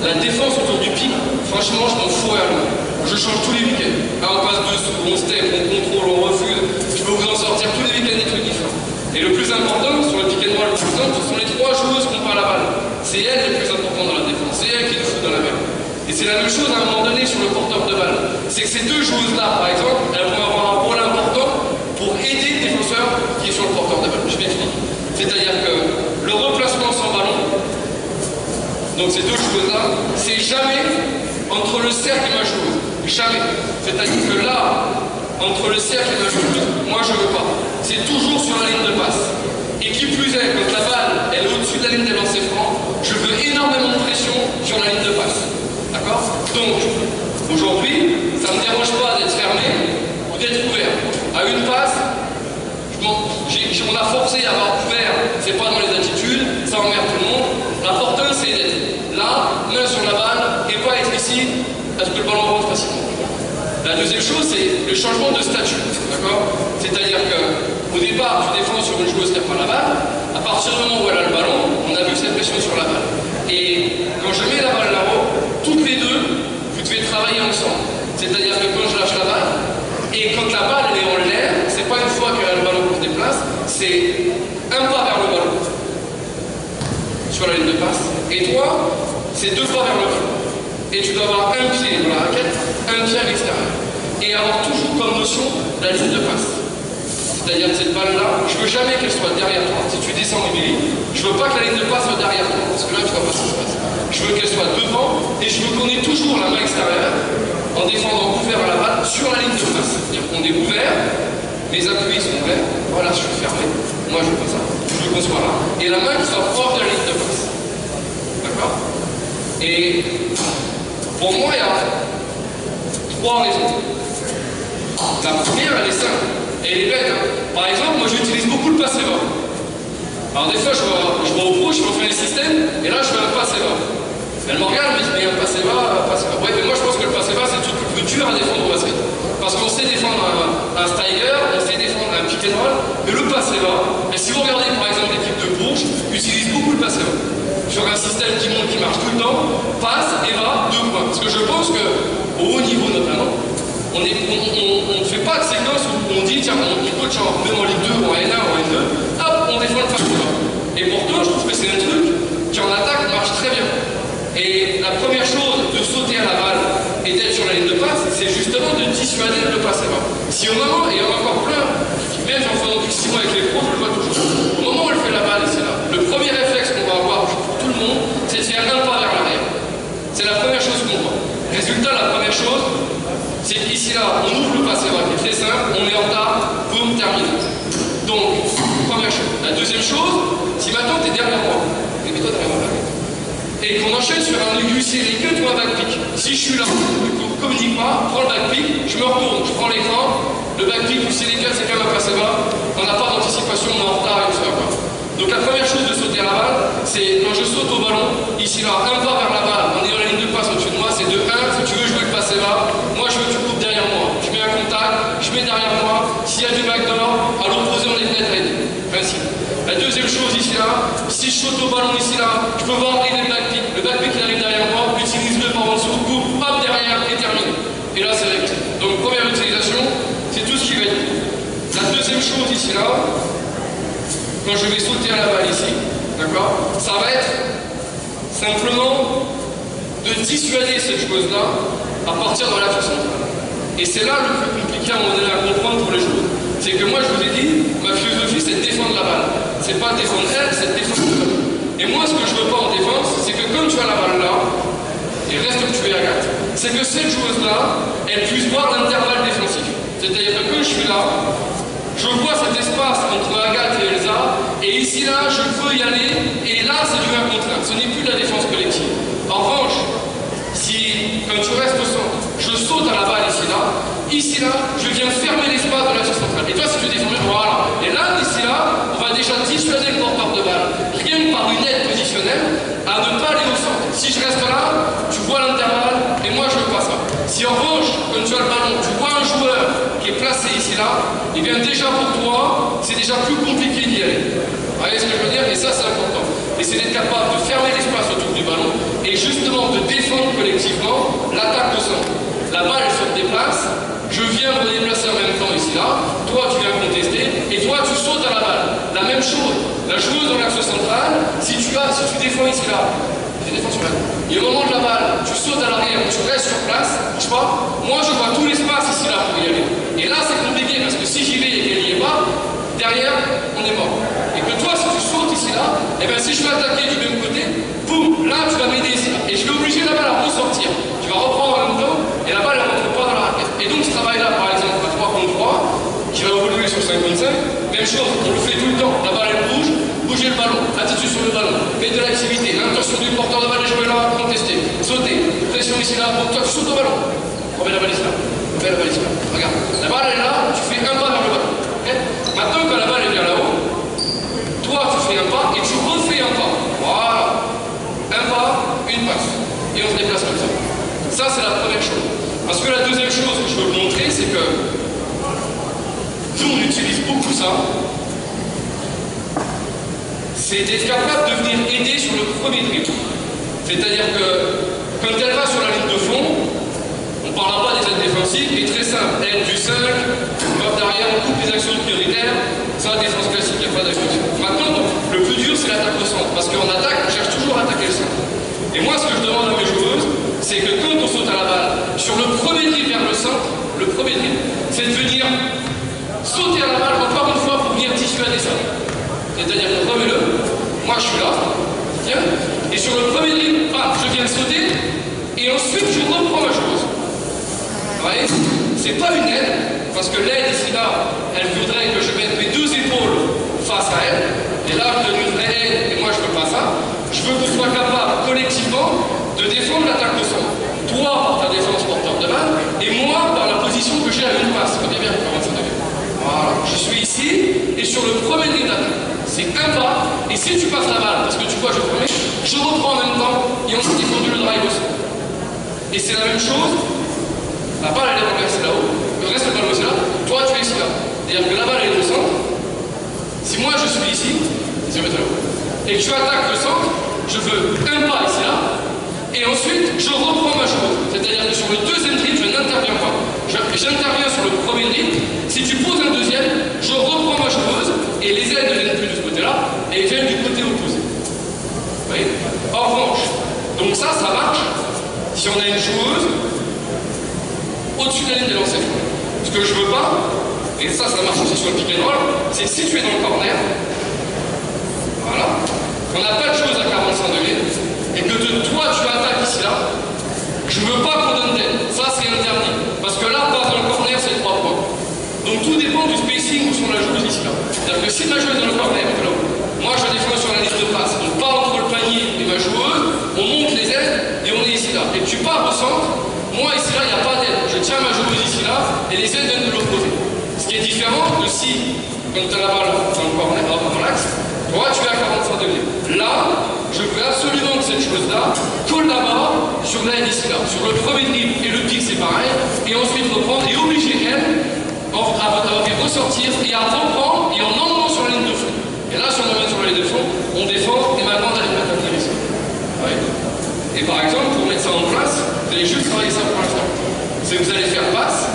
la défense autour du pic, franchement, je m'en fous à loin. Je change tous les week-ends. On passe dessous, on step, on contrôle, on refuse. Je peux vous en sortir tous les week-ends des trucs différents. Et le plus important, sur le pick and roll, par exemple, ce sont les 3 joueuses qui n'ont pas la balle. C'est elles les plus importantes dans la défense. C'est elles qui nous foutent dans la merde. Et c'est la même chose à un moment donné sur le porteur de balle. C'est que ces 2 joueuses-là, par exemple, elles vont avoir un rôle important pour aider le défenseur qui est sur le porteur de balle. Je m'explique. C'est-à-dire que le replacement sans ballon, donc ces 2 joueuses-là, c'est jamais entre le cercle et ma joueuse. Jamais. C'est-à-dire que là, entre le cercle et ma joueuse, moi je veux pas. C'est toujours sur la ligne de passe. Et qui plus est, quand la balle elle est au-dessus de la ligne des lancers francs, je veux énormément de pression sur la ligne de passe. D'accord? Donc, aujourd'hui, ça ne me dérange pas d'être fermé ou d'être ouvert. À une passe, on a forcé à avoir ouvert, c'est pas dans les attitudes, ça emmerde tout le monde. L'important c'est d'être là, main sur la balle, et pas être ici, parce que le ballon rentre facilement. La deuxième chose, c'est le changement de statut. D'accord? C'est-à-dire qu'au départ, tu défends sur une joueuse qui n'a pas la balle, à partir du moment où elle a le ballon, on a vu cette pression sur la balle. Et quand je mets la balle là-haut, toutes les deux, vous devez travailler ensemble. C'est-à-dire que quand je lâche la balle, et quand la balle elle est en l'air, c'est pas une fois qu'elle a le ballon qu'on se déplace, c'est un pas vers le ballon sur la ligne de passe. Et toi, c'est 2 pas vers le ballon. Et tu dois avoir un pied dans la raquette, un pied à l'extérieur. Et avoir toujours comme notion la ligne de passe. C'est-à-dire que cette balle-là, je veux jamais qu'elle soit derrière toi. Si tu descends au milieu, je veux pas que la ligne de passe soit derrière toi, parce que là tu vois pas ce qui se passe. Je veux qu'elle soit devant, et je veux qu'on ait toujours la main extérieure, en défendant ouvert à la balle, sur la ligne de passe. C'est-à-dire qu'on est ouvert, mes appuis sont ouverts, voilà, je suis fermé, moi je veux pas ça. Je veux qu'on soit là, et la main qui soit proche de la ligne de passe. D'accord? Et pour moi, il y a 3 raisons. La première, elle est simple. Elle est bête. Hein. Par exemple, moi j'utilise beaucoup le passe bas. Alors des fois, je vois au pro, je fais un système, et là je fais un passe bas. Elle me regarde, elle me dit, mais un passe bas, passe bas. Ouais, mais moi je pense que le passe bas, c'est le truc le plus dur à défendre au basket. Parce qu'on sait défendre un Steiger, on sait défendre un pick and roll, mais le passe bas, et si vous regardez par exemple l'équipe de Bourges, utilise beaucoup le passe bas. Sur un système qui monte, qui marche tout le temps, passe et va, 2 points. Parce que je pense qu'au haut niveau notamment, on ne fait pas de séquence où on dit, tiens, on coach même en Ligue 2 ou en N1 ou en N2, hop, on défend le passe bas. Et pourtant, je trouve que c'est un truc qui en attaque marche très bien. Et la première chose de sauter à la balle et d'être sur la ligne de passe, c'est justement de dissuader le passe bas. Si au moment, et il y en a encore plein, même j'en fais depuis 6 mois avec les pros, je le vois toujours. Au moment où elle fait la balle, et c'est là, le premier réflexe qu'on va avoir pour tout le monde, c'est de faire un pas vers l'arrière. C'est la première chose qu'on voit. Résultat, la première chose, c'est qu'ici là, on ouvre le passe bas, qui est très simple, on est en retard, boum, terminé. Donc, première chose. La deuxième chose, si maintenant tu es derrière moi, et mets-toi derrière moi, et qu'on enchaîne sur un aigu sérieux ou un backpick. Si je suis là, je ne communique pas, prends le backpick, je me retourne, je prends l'écran, le backpick ou sérieux, c'est quand même un passe bas, on n'a pas d'anticipation, on est en retard et tout ça. Donc la première chose de sauter à la balle, c'est quand je saute au ballon, ici là, un pas vers la balle, on est dans la ligne de passe au-dessus de moi, c'est de 1, si tu veux jouer le passe bas, moi je veux que tu coupes derrière moi, je mets un contact, je mets derrière moi, s'il y a du backdoor, à l'opposé on est net ready. Principe. La deuxième chose ici là, si je saute au ballon ici là, je peux voir arriver le backpick qui arrive derrière moi, utilise-le par en dessous, coupe, hop derrière et terminé. Et là c'est réussi. Donc première utilisation, c'est tout ce qui va être. La deuxième chose ici là, quand je vais sauter à la balle ici, d'accord, ça va être simplement de dissuader cette chose-là à partir de l'axe central. Et c'est là le plus compliqué à un moment donné à comprendre pour les joueurs. C'est que moi je vous ai dit, ma philosophie c'est de défendre la balle. C'est pas défendre elle, c'est de défendre le ballon. Et moi ce que je veux pas en défense, c'est que comme tu as la balle là, et reste que tu es à 4, c'est que cette joueuse-là, elle puisse voir l'intervalle défensif. C'est-à-dire que quand je suis là, je vois cet espace entre Agathe et Elsa, et ici là, je peux y aller, et là c'est du 1 contre 1. Ce n'est plus de la défense collective. En revanche, si, quand tu restes au centre, je saute à la balle ici là, je viens fermer l'espace de l'axe central. Et toi, si tu défends, voilà. Et là, ici là, on va déjà dissuader le porteur de balle, rien que par une aide positionnelle, à ne pas aller au centre. Si je reste là, tu vois l'intervalle, et moi je veux pas ça. Si en revanche, quand tu as le ballon, tu vois un joueur qui est placé ici là, et bien déjà pour toi, c'est déjà plus compliqué d'y aller. Vous voyez ce que je veux dire? Et ça, c'est important. Et c'est d'être capable de fermer l'espace autour du ballon et justement de défendre collectivement l'attaque de centre. La balle, elle se déplace, je viens me déplacer en même temps ici là, toi tu viens contester, et toi tu sautes à la balle. La même chose, la joueuse dans l'axe central, si tu défends ici là, tu défends sur la balle. Et au moment de la balle, tu sautes à l'arrière, tu restes sur place, je sais pas, moi je vois tout l'espace ici là pour y aller. Et là c'est compliqué parce que si j'y vais et qu'elle n'y est pas, derrière, on est mort. Et que toi, si tu sautes ici là, et bien si je vais attaquer du même côté, boum, là tu vas m'aider ici là. Et je vais obliger la balle à ressortir. Tu vas reprendre en même temps, et la balle elle rentre pas dans la raquette. Et donc ce travail-là, par exemple, à 3 contre 3, qui va évoluer sur 5 contre 5, même chose, on le fait tout le temps. La balle elle bouge, bougez le ballon, attitude sur le ballon, faites de l'activité, l'intention du porteur de balle est jouer là, contester, sauter, pression ici là, bon, toi tu sautes au ballon. Remets la balle ici là, remets la balle ici là. Regarde, la balle elle est là, tu fais un pas vers le ballon. Okay. Maintenant quand la balle elle vient là-haut, toi tu fais un pas et tu refais un pas. Voilà. Un pas, une passe. Et on se déplace comme ça. Ça c'est la première chose. Parce que la deuxième chose que je veux vous montrer, c'est que nous on utilise beaucoup ça. c'est d'être capable de venir aider sur le premier dribble. C'est-à-dire que quand elle va sur la ligne de fond, on ne parlera pas des aides défensives, mais très simple. Aide du 5, hop derrière, on coupe les actions prioritaires, ça la défense classique, il n'y a pas d'action. Maintenant, donc, le plus dur, c'est l'attaque au centre, parce qu'en attaque, on cherche toujours à attaquer le centre. Et moi, ce que je demande à mes joueuses, c'est que quand on saute à la balle, sur le premier dribble vers le centre, le premier dribble, c'est de venir sauter à la balle encore une fois pour venir dissuader ça. C'est-à-dire que remets-le, moi je suis là, tiens, et sur le premier dribble, je viens sauter, et ensuite je reprends ma chose. Vous voyez, c'est pas une aide, parce que l'aide ici là, elle voudrait que je mette mes deux épaules face à elle, et là je donne une vraie aide, et moi je veux pas ça. Je veux qu'on soit capable collectivement de défendre l'attaque de centre. Toi par ta défense porteur de balle, et moi par la position que j'ai à une passe. Regardez bien comment ça devient. Voilà, je suis ici, et sur le premier dribble d'attaque. C'est un pas, et si tu passes la balle, parce que tu vois, je reprends en même temps, et ensuite il conduit le drive aussi. Et c'est la même chose, la balle elle est renversée là-haut, le reste de la balle aussi là, toi tu es ici là. C'est-à-dire que la balle elle est au centre, si moi je suis ici, c'est mettre là-haut, et que tu attaques le centre, je veux un pas ici là, et ensuite je reprends ma chose. C'est-à-dire que sur le deuxième dribble, je n'interviens pas. J'interviens sur le premier dribble, si tu poses un deuxième, je reprends ma joueuse, et les ailes ne viennent plus de ce côté-là, et elles viennent du côté opposé. Vous voyez? En revanche, donc ça marche si on a une joueuse au-dessus de la ligne de lancer. Ce que je veux pas, et ça marche aussi sur le pick and roll, c'est si tu es dans le corner, voilà, qu'on n'a pas de chose à 45 degrés, et que toi tu attaques ici là, je veux pas qu'on donne d'aide. Ça c'est interdit. Parce que là, pas dans le corner, c'est 3 points. Donc tout dépend du spacing où sont la joueuse ici là. C'est-à-dire que si ma joueuse est dans le corner, moi je défends sur la liste de passe, donc pas entre le panier et ma joueuse, on monte les aides et on est ici là. Et tu pars au centre, moi ici là, il n'y a pas d'aide. Je tiens ma joueuse ici là et les aides viennent de l'opposé. Ce qui est différent de si, quand tu as la balle dans le corner, dans l'axe, toi tu es à 45 degrés. Là, je veux absolument que cette chose-là colle là-bas sur l'aide ici là. Sur le premier dribble et le pic c'est pareil, et ensuite reprendre et obliger elle à ressortir et à reprendre et en emmenant sur la ligne de fond. Et là, si on emmène sur la ligne de fond, on défend et maintenant on a les mettre ici. Ouais. Et par exemple, pour mettre ça en place, vous allez juste travailler ça pour l'instant. C'est que vous allez faire passe,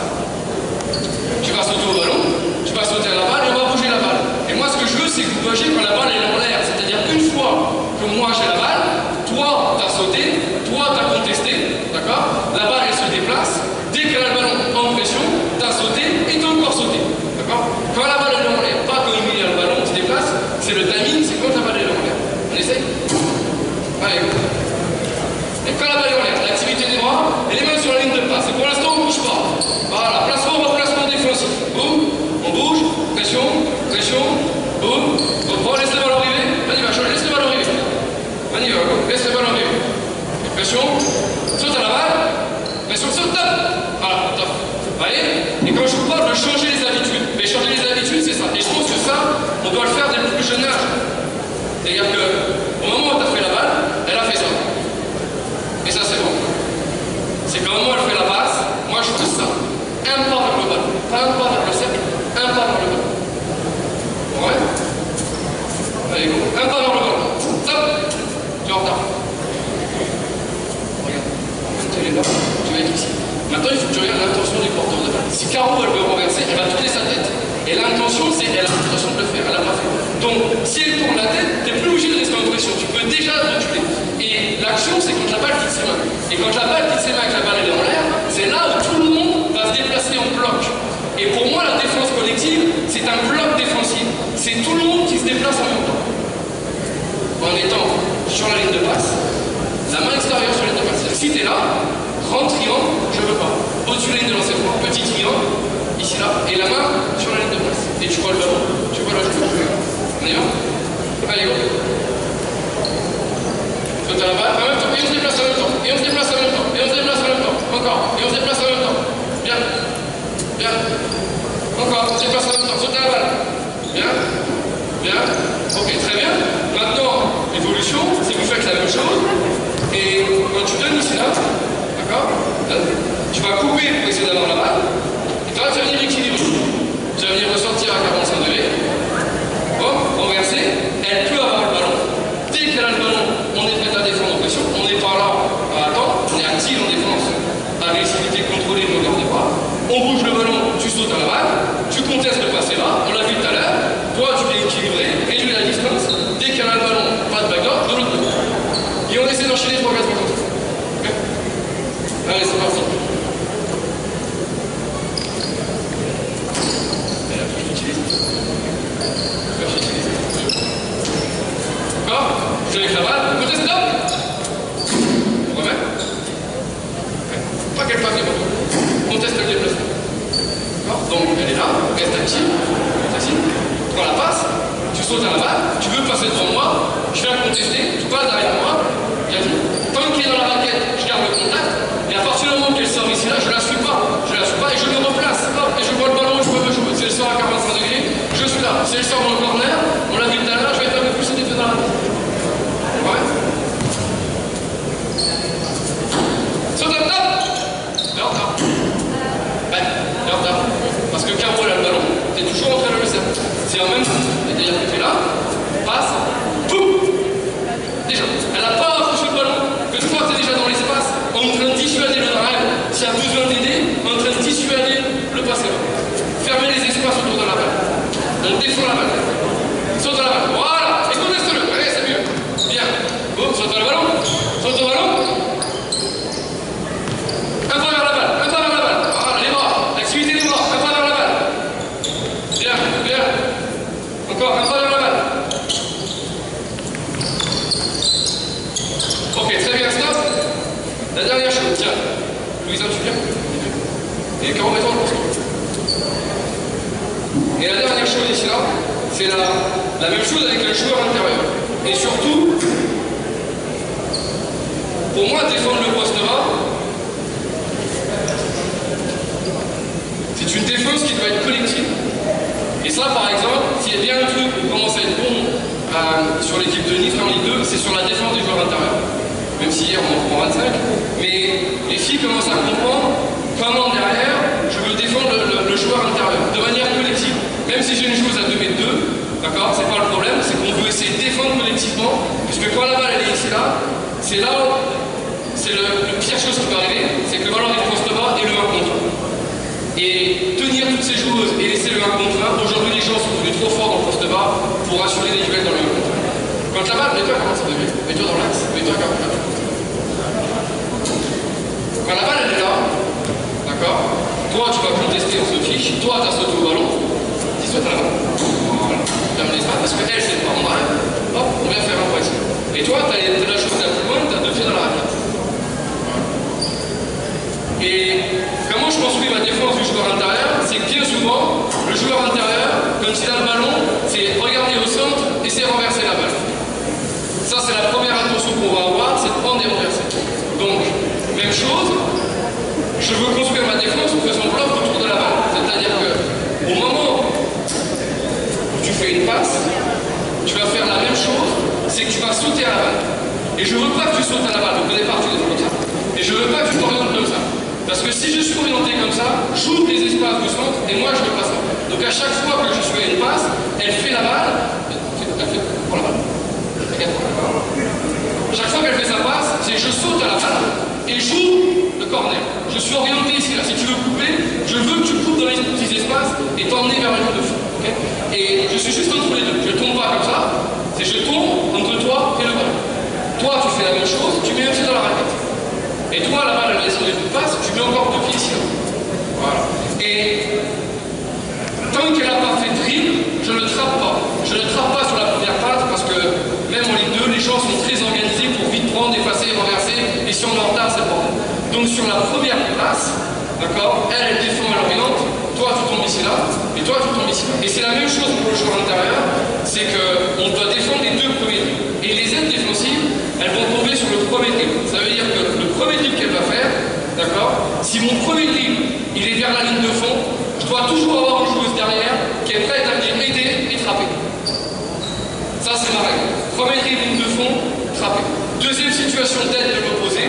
tu vas sauter au ballon, tu vas sauter à la balle et on va bouger la balle. Et moi, ce que je veux, c'est que vous bougez quand la balle est en l'air. C'est-à-dire qu'une fois que moi j'ai la balle, toi t'as sauté, toi t'as contesté, d'accord? La balle elle se déplace, dès qu'elle a le ballon en pression, t'as sauté et t'as encore sauté, d'accord? Quand la balle est en l'air, pas quand il y a le ballon, on se déplace, c'est le timing, c'est quand la balle est en l'air. On essaye? Allez. Et quand la balle est en l'air, l'activité des bras et les mains sur la ligne de passe. Et pour l'instant, on ne bouge pas. Voilà, placement, replacement défensif. Boum, on bouge, pression, pression, boum, reprends, laisse le ballon arriver. Vas-y, Vachon, laisse le ballon arriver. Vas-y, laisse le ballon arriver. Et pression, saute à la balle, pression, saute, top. Voilà, top. Vous voyez? Et quand je vous parle de changer les habitudes, mais changer les habitudes, c'est ça. Et je pense que ça, on doit le faire dès le plus jeune âge. C'est-à-dire qu'au moment où tu as fait la balle, elle a fait ça. Et ça, c'est bon. C'est qu'au moment où elle fait la passe, moi je fais ça. Un pas vers le ballon. Pas un pas vers le cercle, un pas vers le ballon. Ouais? Allez, go. Un pas vers le ballon. Stop. Tu es en retard. Regarde. Tu es là, tu vas être ici. Maintenant, il faut que tu regardes l'intention du porteur de balle. Si Caro, elle veut renverser, elle va tourner sa tête. Et l'intention, c'est elle a l'intention de le faire. Elle n'a pas fait. Donc, si elle tourne la tête, tu n'es plus obligé de rester en pression. Tu peux déjà reculer. Et l'action, c'est quand la balle quitte ses mains. Et quand la balle quitte ses mains et que la balle est en l'air, c'est là où tout le monde va se déplacer en bloc. Et pour moi, la défense collective, c'est un bloc défensif. C'est tout le monde qui se déplace en même temps. En étant sur la ligne de passe, la main extérieure sur la ligne de passe. Si tu es là, grand triangle, je ne veux pas. Au-dessus de la ligne de lancer, petit triangle, ici là, et la main sur la ligne de passe. Et tu vois le ballon, tu vois là, je peux jouer. On y va? Allez, go. Saute à la balle, en même temps, et on se déplace en même temps, et on se déplace en même temps, et on se déplace en même temps, encore, et on se déplace en même temps. Bien, bien, encore, on se déplace en même temps, saute à la balle. Bien, bien, ok, très bien. Maintenant, l'évolution, c'est que vous faites la même chose, et quand tu donnes ici là, d'accord, tu vas couper pour essayer d'avoir la balle, et toi, tu vas venir équilibrer. Tu vas venir ressortir à 45 degrés, bon, renverser, elle peut avoir le ballon. Allez, c'est parti. D'accord? Je vais avec la balle, côté stop. On remet. Pas qu'elle fasse les motos. On teste le déplacement. D'accord? Donc elle est là, reste active, facile. Tu prends la passe, tu sautes à la balle, tu veux passer devant moi, je viens contester, tu passes derrière moi, bien vu. Tant qu'il est dans la raquette, je garde le contact, et à partir du moment qu'elle sort ici là, je la suis pas et je me replace, hop, et je vois le ballon, je peux me jouer. Si elle sort à 45 degrés, je suis là. Si elle sort dans le corner, on l'a vu tout à l'heure, je vais être un peu plus des deux dans la tête. Ouais. Saute à table. Et en retard. Ben, et en retard. Parce que Caro elle a le ballon, t'es toujours en train de le faire. C'est en même temps. C'est-à-dire que t'es là, passe, boum. Déjà, elle n'a pas accroché le ballon, que toi t'es déjà dans l'espace, en train de dissuader le drive, s'il y a besoin d'aider, en train de dissuader le passeur. Fermez les espaces autour de la balle. On défend la balle. Saute à la balle. Voilà. Et conteste-le. Allez, c'est mieux. Bien. Boum, saute à le ballon. Saute au ballon. Un pas vers la balle. Un pas vers la balle. Voilà, les bras. Activité des bras. Un pas vers la balle. Bien, bien. Encore un pas vers la balle. Ok, très bien, stop. La dernière chose, tiens. Louisa, tu viens? Et Caro, mets-toi en poste. Et la dernière chose ici là, c'est la même chose avec le joueur intérieur. Et surtout, pour moi, défendre le poste bas, c'est une défense qui doit être collective. Et ça, par exemple, s'il y a bien un truc où on commence à être bon sur l'équipe de Nice en Ligue 2, c'est sur la défense des joueurs intérieurs. Même si hier on en prend 25, mais les filles commencent à comprendre comment derrière, je veux défendre le joueur intérieur, de manière collective. Même si j'ai une joueuse à 2 m 2, d'accord, c'est pas le problème, c'est qu'on veut essayer de défendre collectivement, puisque quand la balle elle est ici là, c'est là où c'est le pire chose qui peut arriver, c'est que le ballon est poste bas et le 1 contre 1. Et tenir toutes ces joueuses et laisser le 1 contre 1, aujourd'hui les gens sont devenus trop forts dans le poste bas pour assurer des duels dans le 1 contre 1. Quand la balle, mets-toi à 45 degrés, mets-toi dans l'axe, mets-toi à 44. Quand la balle elle est là, d'accord, toi tu vas contester, on se fiche, toi tu as sauté au ballon, dis saute à la balle. Voilà, ferme l'espace parce qu'elle c'est pas en drive, hop, on vient faire un point ici. Et toi tu as la chose la plus loin, tu as 2 pieds dans la raquette. Et comment je construis ma défense du joueur intérieur, c'est que bien souvent, le joueur intérieur, quand il a le ballon, c'est regarder au centre et c'est renverser la balle. Ça c'est la première attention qu'on va avoir, c'est de prendre et renverser. Donc, même chose, je veux construire ma défense en faisant bloc autour de la balle. C'est-à-dire qu'au moment où tu fais une passe, tu vas faire la même chose, c'est que tu vas sauter à la balle. Et je veux pas que tu sautes à la balle, donc au départ tu es comme ça. Et je veux pas que tu t'orientes comme ça. Parce que si je suis orienté comme ça, j'ouvre les espaces du centre et moi je ne passe pas. Donc à chaque fois que je suis à une passe, elle fait la balle, prends la balle. Chaque fois qu'elle fait sa passe, c'est je saute à la balle et j'ouvre le corner. Je suis orienté ici là. Si tu veux couper, je veux que tu coupes dans les petits espaces et t'emmener vers le ligne de fond. Okay, et je suis juste entre les deux. Je ne tombe pas comme ça, c'est je tombe entre toi et le ballon. Toi tu fais la même chose, tu mets un pied dans la raquette. Et toi, la balle, elle va descendre une passe, tu mets encore 2 pieds ici. Voilà. Et tant qu'elle n'a pas fait de dribble, je ne trappe pas. Je ne trappe pas sur la première passe parce que même en Ligue 2, les gens sont très organisés pour vite prendre, effacer, renverser. Et si on est en retard, c'est le bordel. Donc sur la première passe, d'accord, elle défend, elle oriente. Toi, tu tombes ici là, et toi, tu tombes ici là. Et c'est la même chose pour le joueur intérieur, c'est qu'on doit défendre les 2 premiers dribbles. Et les aides défensives, elles vont tomber sur le premier dribble. Ça veut dire que le premier dribble qu'elle va faire, d'accord, si mon premier dribble, il est vers la ligne de fond, je dois toujours avoir une joueuse derrière qui est prête à venir aider et frapper. Ça, c'est ma règle. Premier dribble, ligne de fond, frapper. Deuxième situation d'aide de l'opposé.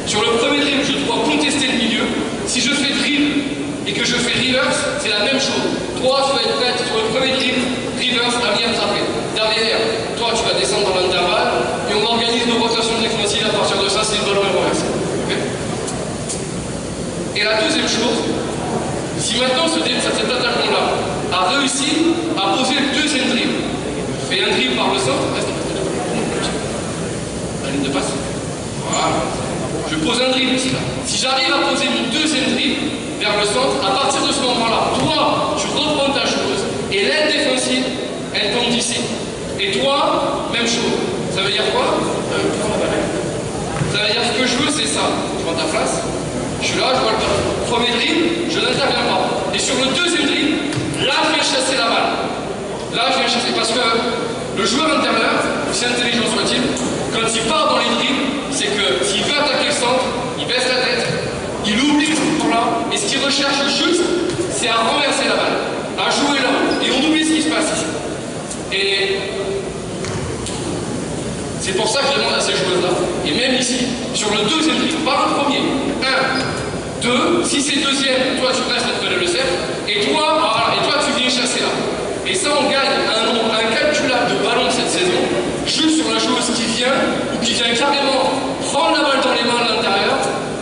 Sur le premier dribble, je dois contester le milieu. Si je fais dribble et que je fais reverse, c'est la même chose. Toi, tu vas être prête sur le premier dribble, reverse à venir frapper. Derrière, toi, tu vas descendre dans l'intervalle et on organise nos rotations défensives à partir de ça si le ballon est renversé. Okay, et la deuxième chose, si maintenant cet attaquant-là a réussi à poser le deuxième dribble, fait un dribble par le centre, reste la ligne de passe. Voilà. je pose un dribble ici là. Si j'arrive à poser mon deuxième dribble vers le centre, à partir de ce moment-là, toi, tu reprends ta joueuse et l'aile défensive, elle tombe d'ici. Et toi, même chose. Ça veut dire quoi? Ça veut dire ce que je veux, c'est ça. Je prends ta place, je suis là, je vois le ballon. Premier dribble, je n'interviens pas. Et sur le deuxième dribble, là, je viens chasser la balle. Là, je viens chasser. Parce que le joueur intérieur, aussi intelligent soit-il, quand il part dans les dribbles, c'est que s'il veut attaquer le centre, il baisse la tête, il oublie ce moment-là, et ce qu'il recherche juste, c'est à renverser la balle, à jouer là. Et on oublie ce qui se passe ici. Et c'est pour ça que je demande à ces joueuses-là. Et même ici, sur le deuxième dribble, pas le premier. 1, 2, si c'est deuxième, toi tu restes entre le cercle, et toi, voilà, et toi tu viens chasser là. Et ça, on gagne un nombre incalculable de ballons cette saison, juste sur la joueuse qui vient, ou qui vient carrément prendre la balle dans les mains à l'intérieur,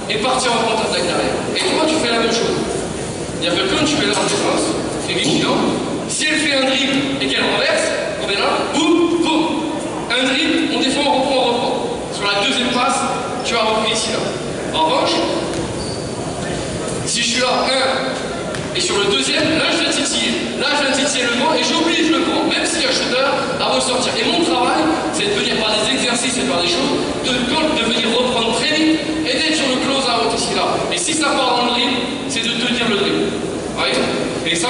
et partir en contre-attaque derrière. Et toi, tu fais la même chose. C'est-à-dire que quand tu es là en défense, fais vigilant, si elle fait un dribble et qu'elle renverse, on est là, boum, boum. Un dribble, on défend, on reprend, on reprend. Sur la deuxième passe, tu as repris ici, là. En revanche, si je suis là, 1, et sur le deuxième, là je viens titiller. Là je viens titiller le grand et j'oblige le grand, même s'il y a shooter, à ressortir. Et mon travail, c'est de venir par des exercices et par des choses, de venir reprendre très vite et d'être sur le close-out ici, là. Et si ça part dans le dribble, c'est de tenir le dribble. Ouais. Et ça,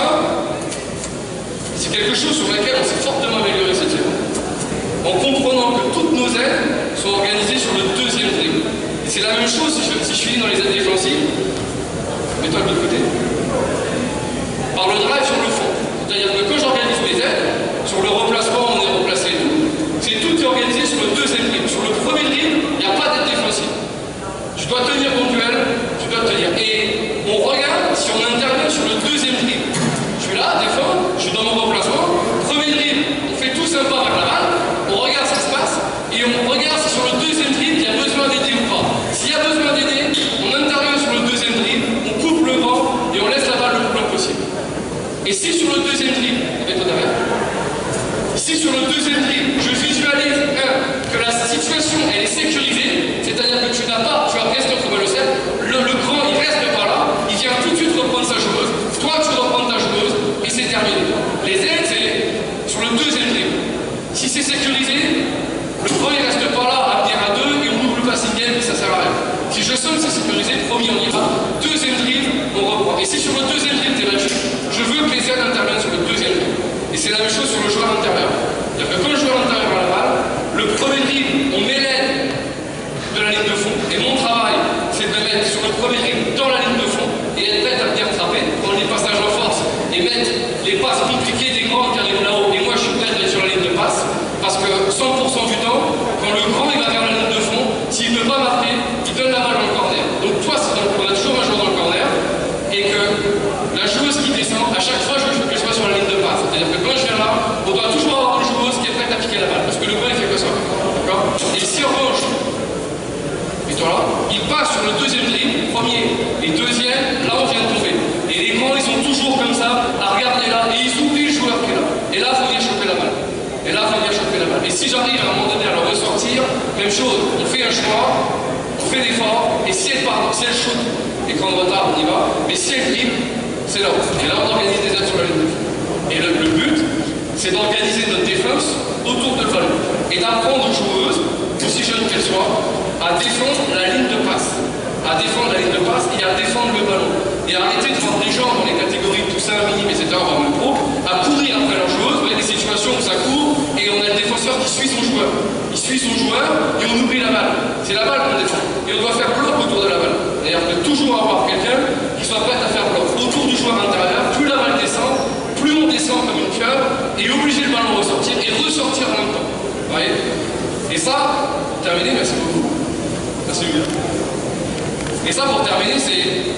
c'est quelque chose sur lequel on s'est fortement amélioré cette saison. En comprenant que toutes nos ailes sont organisées sur le deuxième dribble. Et c'est la même chose si je finis dans les ailes défensives. Mets-toi de l'autre côté. Par le drive sur le fond. C'est-à-dire que quand j'organise mes ailes, sur le replacement, on est replacé et tout, c'est tout est organisé sur le deuxième dribble. Sur le premier dribble, il n'y a pas d'aide défensive. Tu dois tenir ton duel, tu dois tenir. Et on regarde si on intervient sur le deuxième dribble. Je suis là, défends, je suis dans mon remplacement. Premier dribble, on fait tout sympa avec la balle, on regarde ce qui se passe, et on regarde si sur le deuxième dribble, il y a besoin d'aider ou pas. S'il y a besoin d'aider, on intervient sur le deuxième dribble, on coupe le vent, et on laisse la balle le plus loin possible. Et si sur le deuxième dribble, mets-toi derrière, si sur le deuxième dribble, je visualise, que la situation, elle est sécurisée, c'est-à-dire que tu vas rester entre le cercle, le grand, il reste pas là, il vient tout de suite reprendre sa joueuse, toi tu reprends ta joueuse, et c'est terminé. Les aides, c'est sur le deuxième dribble. Si c'est sécurisé, le grand il reste pas là à venir à 2 et on ouvre le passing game et ça sert à rien. Si je sens que c'est sécurisé, premier on y va, deuxième dribble, on reprend. Et si sur le deuxième dribble t'es là-dessus, je veux que les aides interviennent sur le deuxième dribble. Et c'est la même chose sur le joueur intérieur. C'est-à-dire que quand le joueur intérieur a la balle, le premier dribble, on met l'aide de la ligne de fond. Et mon travail, c'est de me mettre sur le premier dribble dans la ligne de fond et être prêt à venir frapper, prendre les passages en force et mettre les passes compliquées des grands qui arrivent là-haut. Et moi, je suis prêt à être sur la ligne de passe parce que 100% du temps, quand le grand il va vers la ligne de fond, s'il ne peut pas marquer, il donne la balle dans le corner. Donc toi, on a toujours un joueur dans le corner et que la joueuse qui descend, à chaque fois, je veux que je sois sur la ligne de passe. C'est-à-dire que quand je viens là, on doit toujours avoir une joueuse qui est prête à piquer la balle parce que le grand il fait que ça. D'accord? Et si en revanche, là, il passe sur le deuxième dribble, premier et deuxième, là on vient de tomber. Et les grands ils sont toujours comme ça, à regarder là, et ils oublient le joueur qui est là. Et là il faut venir choper la balle. Et là il faut venir choper la balle. Et si j'arrive à un moment donné à le ressortir, même chose, on fait un choix, on fait l'effort, et si elle part, si elle shoot, écran de retard, on y va, mais si elle dribble, c'est là. Et là on organise des aides sur la ligne de fond. Et le but, c'est d'organiser notre défense autour de le ballon. Et d'apprendre aux joueuses, aussi jeunes qu'elles soient, à défendre la ligne de passe. À défendre la ligne de passe et à défendre le ballon. Et arrêter de voir des gens dans les catégories Toussaint, Minime, etc., voire le pro, à courir après leur joueuse. Vous voyez des situations où ça court et on a le défenseur qui suit son joueur. Il suit son joueur et on oublie la balle. C'est la balle qu'on défend. Et on doit faire bloc autour de la balle. C'est-à-dire que toujours avoir quelqu'un qui soit prêt à faire bloc autour du joueur intérieur. Plus la balle descend, plus on descend comme une pieuvre et obliger le ballon à ressortir et ressortir en même temps. Vous voyez? Et ça, pour terminer, merci beaucoup. Merci bien. Et ça, pour terminer, c'est,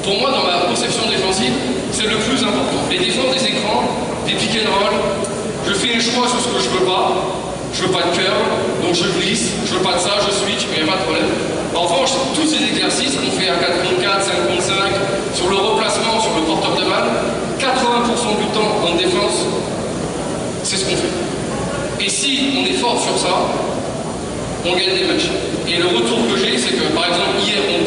pour moi, dans ma conception défensive, c'est le plus important. Les défenses des écrans, des pick and roll, je fais un choix sur ce que je veux pas. Je veux pas de curl, donc je glisse. Je veux pas de ça, je switch, mais il n'y a pas de problème. En revanche, tous ces exercices qu'on fait à 4 contre 4, 5 contre 5, sur le replacement, sur le porteur de balle, 80% du temps en défense, c'est ce qu'on fait. Et si on est fort sur ça, on gagne des matchs. Et le retour que j'ai, c'est que par exemple hier on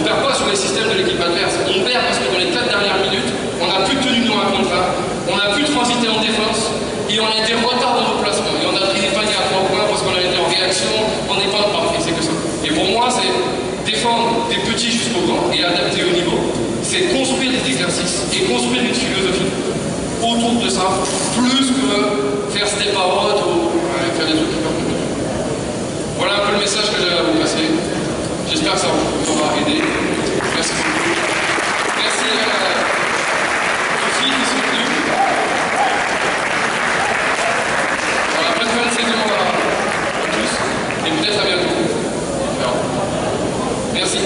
perd pas sur les systèmes de l'équipe adverse, on perd parce que dans les 4 dernières minutes, on n'a plus tenu nos 1 contre 1, on n'a plus transité en défense, et on a été en retard dans nos placements, et on a pris des paniers à 3 points parce qu'on a été en réaction, on n'est pas parfait, c'est que ça. Et pour moi, c'est défendre des petits jusqu'au grand et adapter au niveau, c'est construire des exercices et construire une philosophie autour de ça, plus que faire step out ou faire des trucs hyper compliqués. Voilà un peu le message que j'avais à vous passer. J'espère que ça vous aura aidé. Merci beaucoup. Merci aux filles qui sont venues. Voilà, bonne fin de saison à tous et peut-être à bientôt. On verra. Merci.